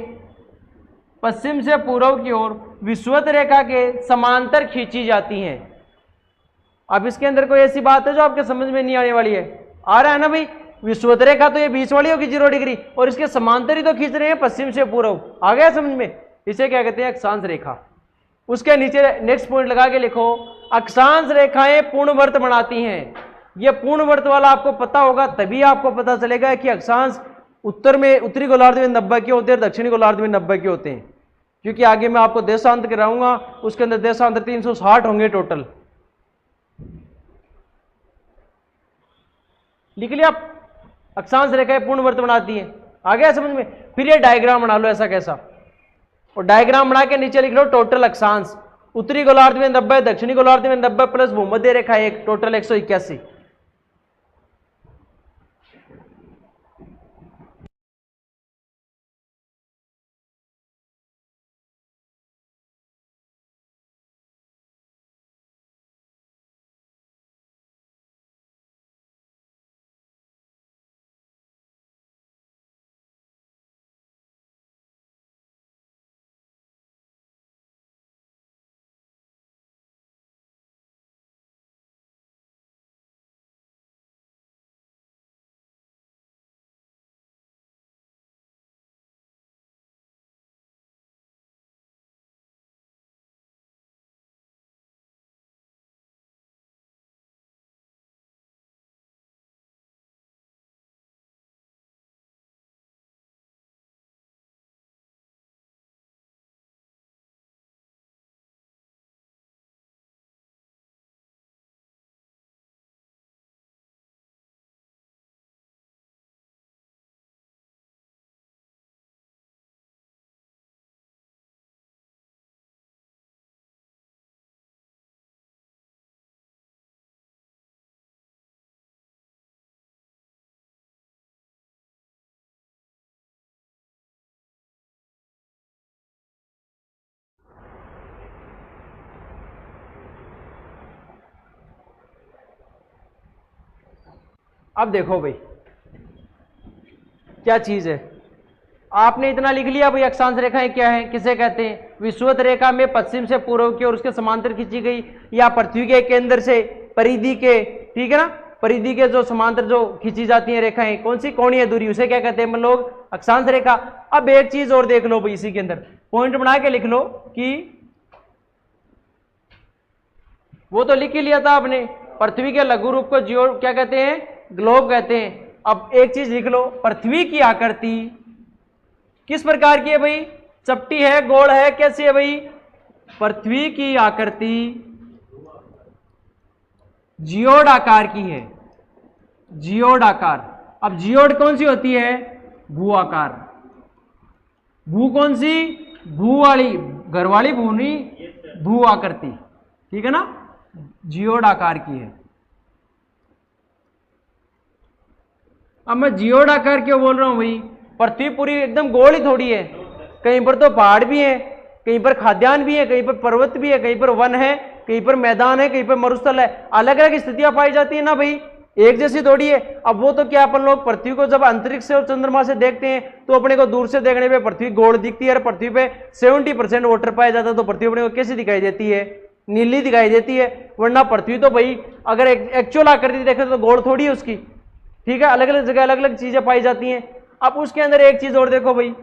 Speaker 1: पश्चिम से पूर्व की ओर विषुवत रेखा के समांतर खींची जाती हैं। अब इसके अंदर कोई ऐसी बात है जो आपके समझ में नहीं आने वाली है? आ रहा है ना भाई, विषुवत रेखा तो ये बीच वाली होगी 0 डिग्री, और इसके समांतर ही तो खींच रहे हैं पश्चिम से पूर्व। आ गया समझ में? इसे क्या कहते हैं? अक्षांश रेखा। उसके नीचे नेक्स्ट पॉइंट लगा के लिखो, अक्षांश रेखाएं पूर्णवर्त बनाती हैं। ये पूर्णवर्त वाला आपको पता होगा, तभी आपको पता चलेगा कि अक्षांश उत्तर में, उत्तरी गोलार्ध में 90 के होते हैं, दक्षिणी गोलार्ध में 90 के होते हैं। क्योंकि आगे मैं आपको देशांतर कराऊंगा, उसके अंदर देशांतर 360 होंगे टोटल। लिख लिया? अक्षांश रेखाएं पूर्णवर्त बनाती हैं। आ गया समझ में? फिर ये डायग्राम बना लो ऐसा कैसा, और डायग्राम बना के नीचे लिख लो टोटल अक्षांश, उत्तरी गोलार्ध में 90, दक्षिणी गोलार्ध में 90 प्लस भूमध्य रेखा 1, टोटल 181। अब देखो भाई क्या चीज है, आपने इतना लिख लिया भाई अक्षांश रेखाएं क्या है, किसे कहते हैं? विषुवत रेखा में पश्चिम से पूर्व की और उसके समांतर खींची गई, या पृथ्वी के केंद्र से परिधि के, ठीक है ना, परिधि के जो समांतर जो खींची जाती हैं रेखाएं, कौन सी? कोणीय दूरी, उसे क्या कहते हैं हम लोग? अक्षांश रेखा। अब एक चीज और देख लो भाई, इसी के अंदर पॉइंट बना के लिख लो कि वो तो लिख ही लिया था आपने, पृथ्वी के लघु रूप को जियो क्या कहते हैं? ग्लोब कहते हैं। अब एक चीज लिख लो, पृथ्वी की आकृति किस प्रकार की है भाई? चपटी है, गोल है, कैसी है भाई? पृथ्वी की आकृति जियोड आकार की है, जियोड आकार। अब जियोड कौन सी होती है? भू आकार। भू कौन सी? भू वाली, घर वाली भू नहीं, भू आकृति, ठीक है ना, जियोड आकार की है। अब मैं जियोड आकार क्यों बोल रहा हूं भाई? पृथ्वी पूरी एकदम गोल ही थोड़ी है, कहीं पर तो पहाड़ भी है, कहीं पर खाद्यान्न भी है, कहीं पर पर्वत भी है, कहीं पर वन है, कहीं पर मैदान है, कहीं पर मरुस्थल है, अलग अलग स्थितियां पाई जाती है ना भाई। एक जैसी थोड़ी है। अब वो तो क्या, अपन लोग पृथ्वी को जब अंतरिक्ष से और चंद्रमा से देखते हैं तो अपने को दूर से देखने पे पृथ्वी गोल दिखती है, और पृथ्वी पे 70% वाटर पाया जाता है, तो पृथ्वी अपने को कैसी दिखाई देती है, नीली दिखाई देती है। वरना पृथ्वी तो भाई अगर एक्चुअल आकृति देखें तो गोल थोड़ी है उसकी, ठीक है, अलग अलग जगह अलग अलग चीजें पाई जाती हैं। अब उसके अंदर एक चीज और देखो भाई,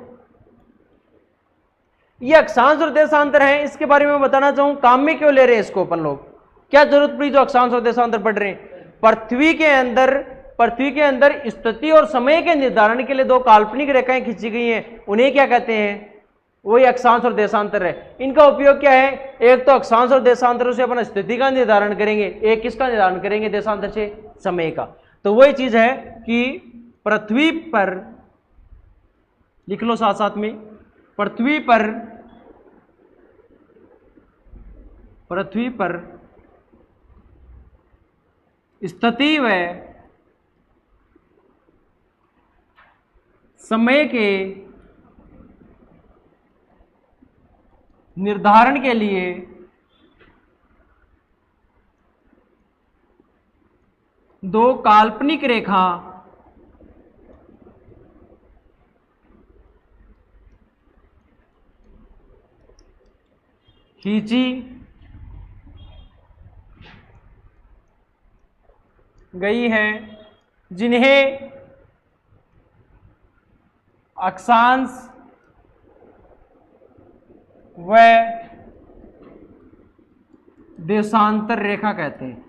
Speaker 1: ये अक्षांश और देशांतर है, इसके बारे में बताना चाहूं, काम में क्यों ले रहे हैं इसको अपन लोग, क्या जरूरत पड़ी जो अक्षांश और देशांतर पढ़ रहे हैं। पृथ्वी के अंदर स्थिति और समय के निर्धारण के लिए दो काल्पनिक रेखाएं खींची गई हैं, उन्हें क्या कहते हैं, वही अक्षांश और देशांतर है। इनका उपयोग क्या है, एक तो अक्षांश और देशांतर से अपन स्थिति का निर्धारण करेंगे, एक किसका निर्धारण करेंगे, देशांतर से समय का। तो वही चीज है कि पृथ्वी पर, लिख लो साथ साथ में, पृथ्वी पर स्थिति व समय के निर्धारण के लिए दो काल्पनिक रेखा खींची गई है, जिन्हें अक्षांश व देशांतर रेखा कहते हैं।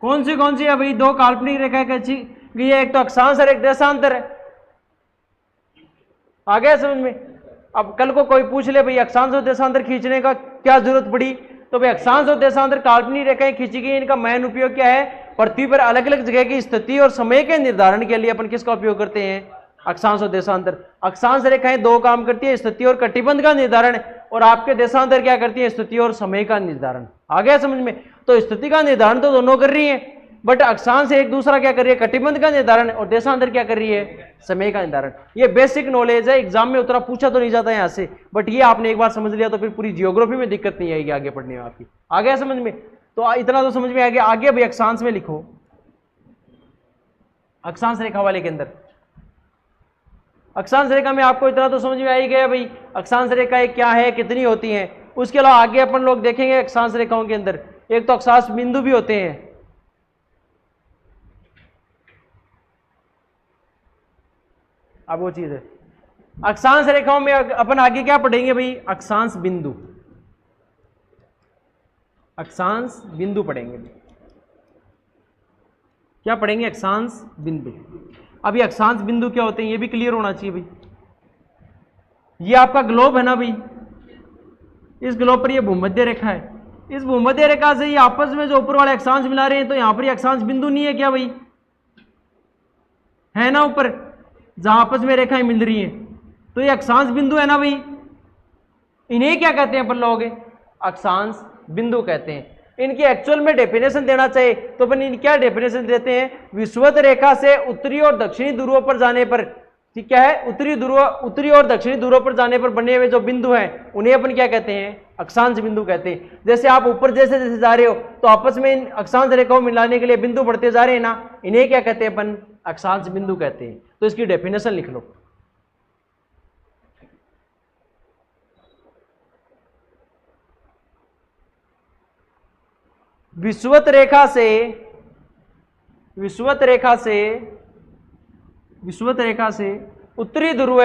Speaker 1: कौन सी है भाई, दो काल्पनिक रेखा खींची गई है, एक तो अक्षांश और एक देशांतर है। आ गया समझ में। अब कल को कोई पूछ ले भाई अक्षांश और देशांतर खींचने का क्या जरूरत पड़ी, तो भाई अक्षांश और देशांतर काल्पनिक रेखाएं खींची गई, इनका मेन उपयोग क्या है, पृथ्वी पर अलग अलग जगह की स्थिति और समय के निर्धारण के लिए अपन किसका उपयोग करते हैं, अक्षांश और देशांतर। अक्षांश रेखाएं दो काम करती है, स्थिति और कटिबंध का निर्धारण, और आपके देशांतर क्या करती है, स्थिति और समय का निर्धारण। आ गया समझ में। तो स्थिति का निर्धारण तो दोनों कर रही है, बट अक्षांश एक दूसरा क्या कर रही है, कटिबंध का निर्धारण, और देशांतर क्या कर रही है, समय का निर्धारण। ये बेसिक नॉलेज है, एग्जाम में उतना पूछा तो नहीं जाता यहां से, बट ये आपने एक बार समझ लिया तो फिर पूरी जियोग्राफी में दिक्कत नहीं आएगी आगे पढ़ने में आपकी। आ गया समझ में। तो इतना तो समझ में आ गया। आगे भाई अक्षांश में लिखो, अक्षांश रेखा वाले के अंदर, अक्षांश रेखा में आपको इतना तो समझ में आ ही गया भाई अक्षांश रेखाएं क्या है, कितनी होती हैं। उसके अलावा आगे अपन लोग देखेंगे अक्षांश रेखाओं के अंदर एक तो अक्षांश बिंदु भी होते हैं। अब वो चीज है, अक्षांश रेखाओं में अपन आगे क्या पढ़ेंगे भाई, अक्षांश बिंदु, अक्षांश बिंदु पढ़ेंगे। क्या पढ़ेंगे, अक्षांश बिंदु। अभी अक्षांश बिंदु क्या होते हैं ये भी क्लियर होना चाहिए भाई। ये आपका ग्लोब है ना भाई, इस ग्लोब पर ये भूमध्य रेखा है, इस भूमध्य रेखा से ये आपस में जो ऊपर वाले अक्षांश मिला रहे हैं, तो यहां पर ये अक्षांश बिंदु नहीं है क्या भाई, है ना, ऊपर जहां आपस में रेखाएं मिल रही हैं, तो ये अक्षांश बिंदु है ना भाई। इन्हें क्या कहते हैं अपन लोग, अक्षांश बिंदु कहते हैं। इनकी एक्चुअल में डेफिनेशन देना चाहिए तो अपन इन क्या डेफिनेशन देते हैं, विषुवत रेखा से उत्तरी और दक्षिणी ध्रुवों पर जाने पर, ठीक क्या है, उत्तरी और दक्षिणी ध्रुवों पर जाने पर बने हुए जो बिंदु हैं उन्हें अपन क्या कहते हैं, अक्षांश बिंदु कहते हैं। जैसे आप ऊपर जैसे जैसे जा रहे हो तो आपस में इन अक्षांश रेखाओं मिलाने के लिए बिंदु बढ़ते जा रहे हैं ना, इन्हें क्या कहते हैं अपन, अक्षांश बिंदु कहते हैं। तो इसकी डेफिनेशन लिख लो, विषुवत रेखा से उत्तरी ध्रुव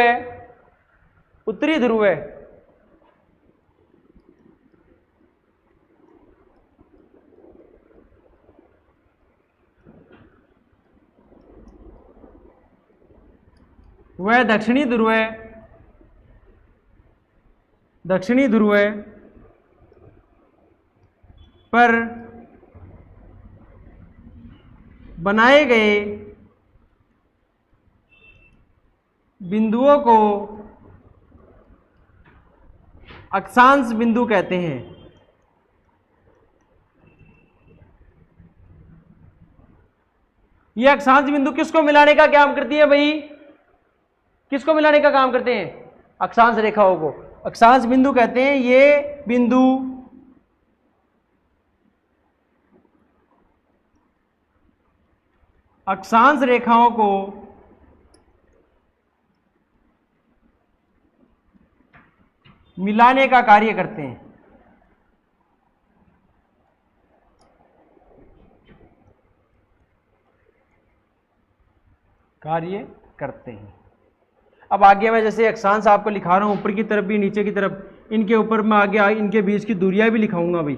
Speaker 1: वह दक्षिणी ध्रुव पर बनाए गए बिंदुओं को अक्षांश बिंदु कहते हैं। ये अक्षांश बिंदु किसको मिलाने का काम करती है भाई, किसको मिलाने का काम करते हैं, अक्षांश रेखाओं को अक्षांश बिंदु कहते हैं। ये बिंदु अक्षांश रेखाओं को मिलाने का कार्य करते हैं। कार्य करते हैं। अब आगे मैं जैसे अक्षांश आपको लिखा रहा हूं, ऊपर की तरफ भी नीचे की तरफ, इनके ऊपर मैं आगे इनके बीच की दूरियां भी लिखाऊंगा भाई।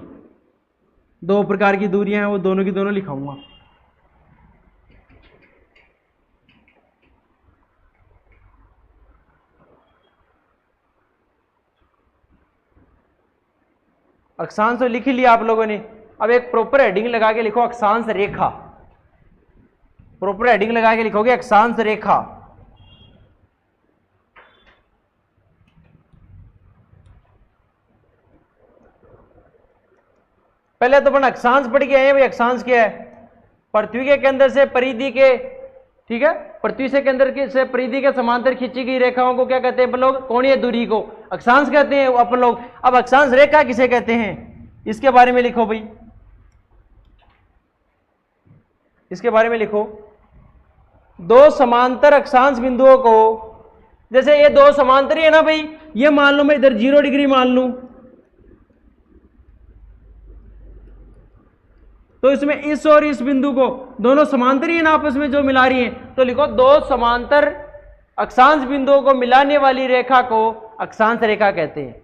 Speaker 1: दो प्रकार की दूरियां हैं, वो दोनों की दोनों लिखाऊंगा। अक्षांश तो लिख ही लिया आप लोगों ने। अब एक प्रॉपर हेडिंग लगा के लिखो अक्षांश रेखा। प्रॉपर हेडिंग लगा के लिखोगे अक्षांश रेखा। पहले तो अपन अक्षांश पढ़ के आए हैं भाई। अक्षांश क्या है? पृथ्वी के केंद्र से परिधि के, ठीक है, पृथ्वी से केंद्र से परिधि के समांतर खींची गई रेखाओं को क्या कहते हैं अपन लोग? कोणीय दूरी को अक्षांश कहते हैं अपन लोग। अब अक्षांश रेखा किसे कहते हैं, इसके बारे में लिखो भाई। इसके बारे में लिखो, दो समांतर अक्षांश बिंदुओं को, जैसे ये दो समांतर ही है ना भाई, ये मान लो मैं इधर 0 डिग्री मान लूं, तो इसमें इस और इस बिंदु को, दोनों समांतर ही है ना आपस में जो मिला रही हैं, तो लिखो दो समांतर अक्षांश बिंदुओं को मिलाने वाली रेखा को अक्षांश रेखा कहते हैं।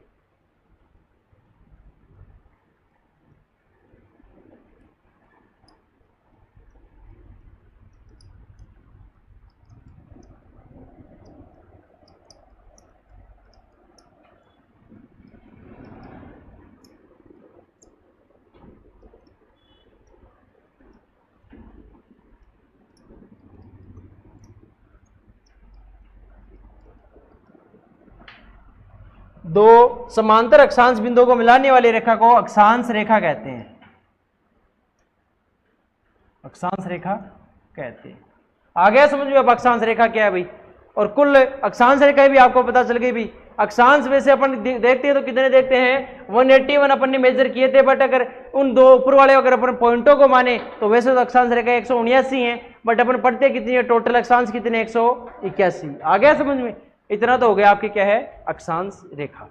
Speaker 1: दो समांतर अक्षांश बिंदुओं को मिलाने वाली रेखा को अक्षांश रेखा कहते हैं। अक्षांश रेखा कहते हैं। आ गया समझ में अब अक्षांश रेखा क्या है भाई? और कुल अक्षांश रेखा भी आपको पता चल गई भाई। अक्षांश में से अपन देखते हैं तो कितने देखते हैं? 181 अपन ने मेजर किए थे, बट अगर उन दो ऊपर वाले अगर अपन पॉइंटों को माने तो वैसे तो अक्षांश रेखा 179 है, बट अपन पढ़ते कितनी है? टोटल अक्षांश कितने? 181। आ गया समझ में? इतना तो हो गया आपके क्या है? अक्षांश रेखा।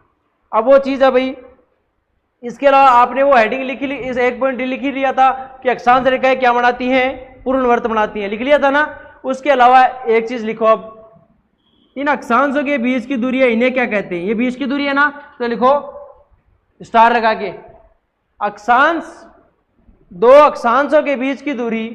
Speaker 1: अब वो चीज है भाई, इसके अलावा आपने वो हेडिंग लिखी ली, इस एक पॉइंट लिख ही लिया था कि अक्षांश रेखाएं क्या बनाती हैं? पूर्णवर्त बनाती हैं, लिख लिया था ना। उसके अलावा एक चीज लिखो, अब इन अक्षांशों के बीच की दूरी है, इन्हें क्या कहते हैं? ये बीच की दूरी है ना, तो लिखो स्टार लगा के, अक्षांश, दो अक्षांशों के बीच की दूरी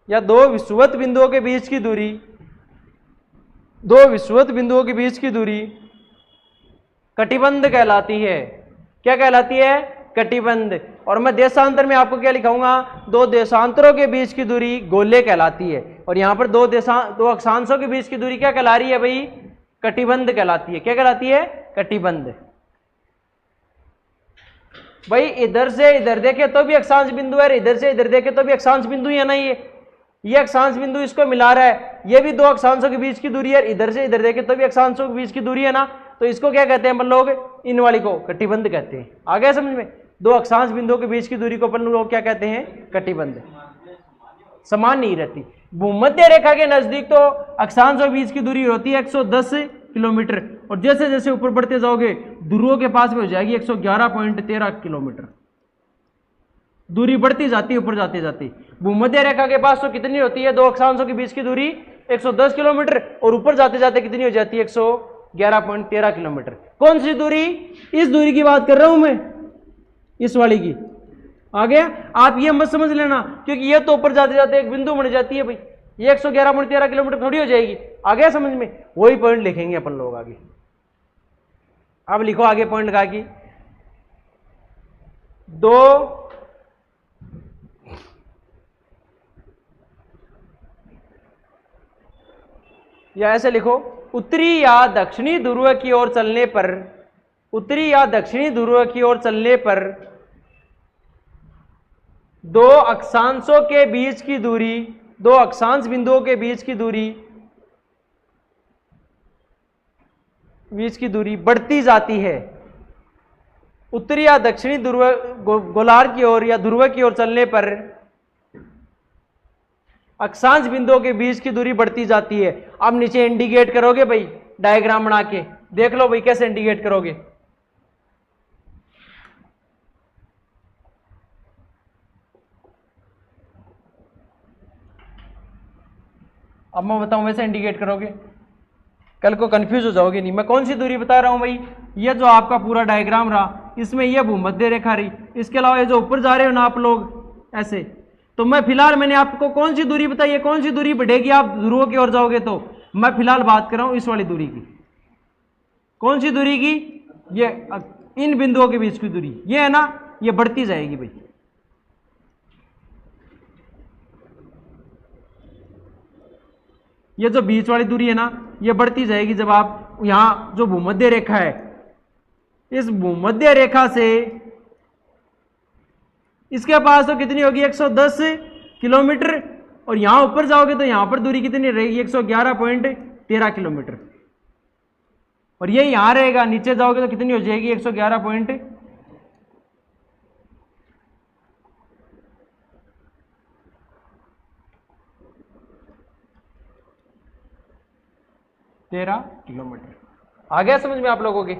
Speaker 1: या दो विषुवत बिंदुओं के बीच की दूरी, दो विषुवत बिंदुओं के बीच की दूरी कटिबंध कहलाती है। क्या कहलाती है? कटिबंध। और मैं देशांतर में आपको क्या लिखाऊंगा? दो देशांतरों के बीच की दूरी गोले कहलाती है। और यहां पर दो अक्षांशों के बीच की दूरी क्या कहला रही है भाई? कटिबंध कहलाती है। क्या कहलाती है? कटिबंध। भाई इधर से इधर देखे तो भी अक्षांश बिंदु है, इधर से इधर देखे तो भी अक्षांश बिंदु ही है ना। ये अक्षांश बिंदु इसको मिला रहा है, ये भी दो अक्षांशों के बीच की दूरी है, इधर से इधर देखे तो भी अक्षांशों के बीच की दूरी है ना। तो इसको क्या कहते हैं अपन लोग? इन वाली को कटिबंध कहते हैं। आ गया समझ में? दो अक्षांश बिंदुओं के बीच की दूरी को अपन लोग क्या कहते हैं? कटिबंध। समान नहीं रहती। भूमध्य रेखा के नजदीक तो अक्षांशों के बीच की दूरी होती है 110 किलोमीटर, और जैसे जैसे ऊपर बढ़ते जाओगे ध्रुवों के पास में हो जाएगी 111.13 किलोमीटर। दूरी बढ़ती जाती है ऊपर जाते जाते। भूमध्य रेखा के पास तो कितनी होती है? दो अक्षांशों के बीच की दूरी 110 किलोमीटर, और ऊपर जाते जाते कितनी हो जाती है? 111.13 किलोमीटर। कौन सी दूरी? इस दूरी की बात कर रहा हूं मैं, इस वाली की। आ गया? आप ये मत समझ लेना, क्योंकि ये तो ऊपर जाते जाते एक बिंदु बन जाती है भाई, ये 111.13 किलोमीटर थोड़ी हो जाएगी। आ गया समझ में? वही पॉइंट लिखेंगे अपन लोग आगे। अब लिखो आगे पॉइंट लगा कि दो या ऐसे लिखो, उत्तरी या दक्षिणी ध्रुव की ओर चलने पर, उत्तरी या दक्षिणी ध्रुव की ओर चलने पर दो अक्षांशों के बीच की दूरी, दो अक्षांश बिंदुओं के बीच की दूरी बढ़ती जाती है। उत्तरी या दक्षिणी ध्रुव गोलार्ध की ओर या ध्रुव की ओर चलने पर अक्षांश बिंदुओं के बीच की दूरी बढ़ती जाती है। अब नीचे इंडिकेट करोगे भाई, डायग्राम बना के देख लो भाई कैसे इंडिकेट करोगे। अब मैं बताऊं वैसे इंडिकेट करोगे, कल को कंफ्यूज हो जाओगे नहीं। मैं कौन सी दूरी बता रहा हूं भाई, ये जो आपका पूरा डायग्राम रहा, इसमें ये भूमध्य रेखा रही, इसके अलावा ये जो ऊपर जा रहे हो ना आप लोग ऐसे, तो मैं फिलहाल मैंने आपको कौन सी दूरी बताई है, कौन सी दूरी बढ़ेगी आप ध्रुवों की ओर जाओगे, तो मैं फिलहाल बात कर रहा हूं इस वाली दूरी की। कौन सी दूरी की, ये इन बिंदुओं के बीच की दूरी, ये है ना, ये बढ़ती जाएगी भाई। ये जो बीच वाली दूरी है ना, ये बढ़ती जाएगी जब आप यहां जो भूमध्य रेखा है, इस भूमध्य रेखा से इसके पास तो कितनी होगी 110 किलोमीटर, और यहां ऊपर जाओगे तो यहां पर दूरी कितनी रहेगी 111.13 किलोमीटर, और ये यहां रहेगा, नीचे जाओगे तो कितनी हो जाएगी 111.13 किलोमीटर। आ गया समझ में आप लोगों के।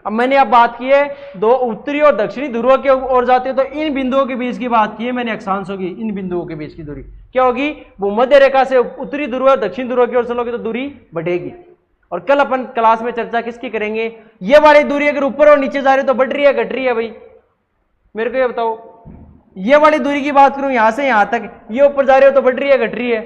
Speaker 1: अब मैंने अब बात की है दो उत्तरी और दक्षिणी ध्रुव के ओर जाते हो तो इन बिंदुओं के बीच की बात की है मैंने, अक्षांशों की, इन बिंदुओं के बीच की दूरी क्या होगी, भूमध्य रेखा से उत्तरी ध्रुव और दक्षिण ध्रुव की ओर चलोगे तो दूरी बढ़ेगी। और कल अपन क्लास में चर्चा किसकी करेंगे, ये वाली दूरी अगर ऊपर और नीचे जा रही तो बढ़ रही है घट रही है भाई, मेरे को ये बताओ। ये वाली दूरी की बात करूं यहां से यहां तक, ये ऊपर जा रहे हो तो बढ़ रही है घट रही है,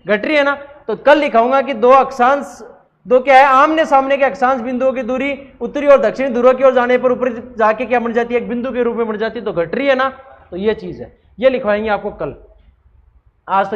Speaker 1: घट रही है ना। तो कल लिखाऊंगा कि दो अक्षांश, दो क्या है, आमने सामने के अक्षांश बिंदुओं की दूरी उत्तरी और दक्षिणी ध्रुव की ओर जाने पर ऊपर जाके क्या बन जाती है, एक बिंदु के रूप में बन जाती है, तो घट रही है ना। तो ये चीज है, ये लिखवाएंगे आपको कल। आज तो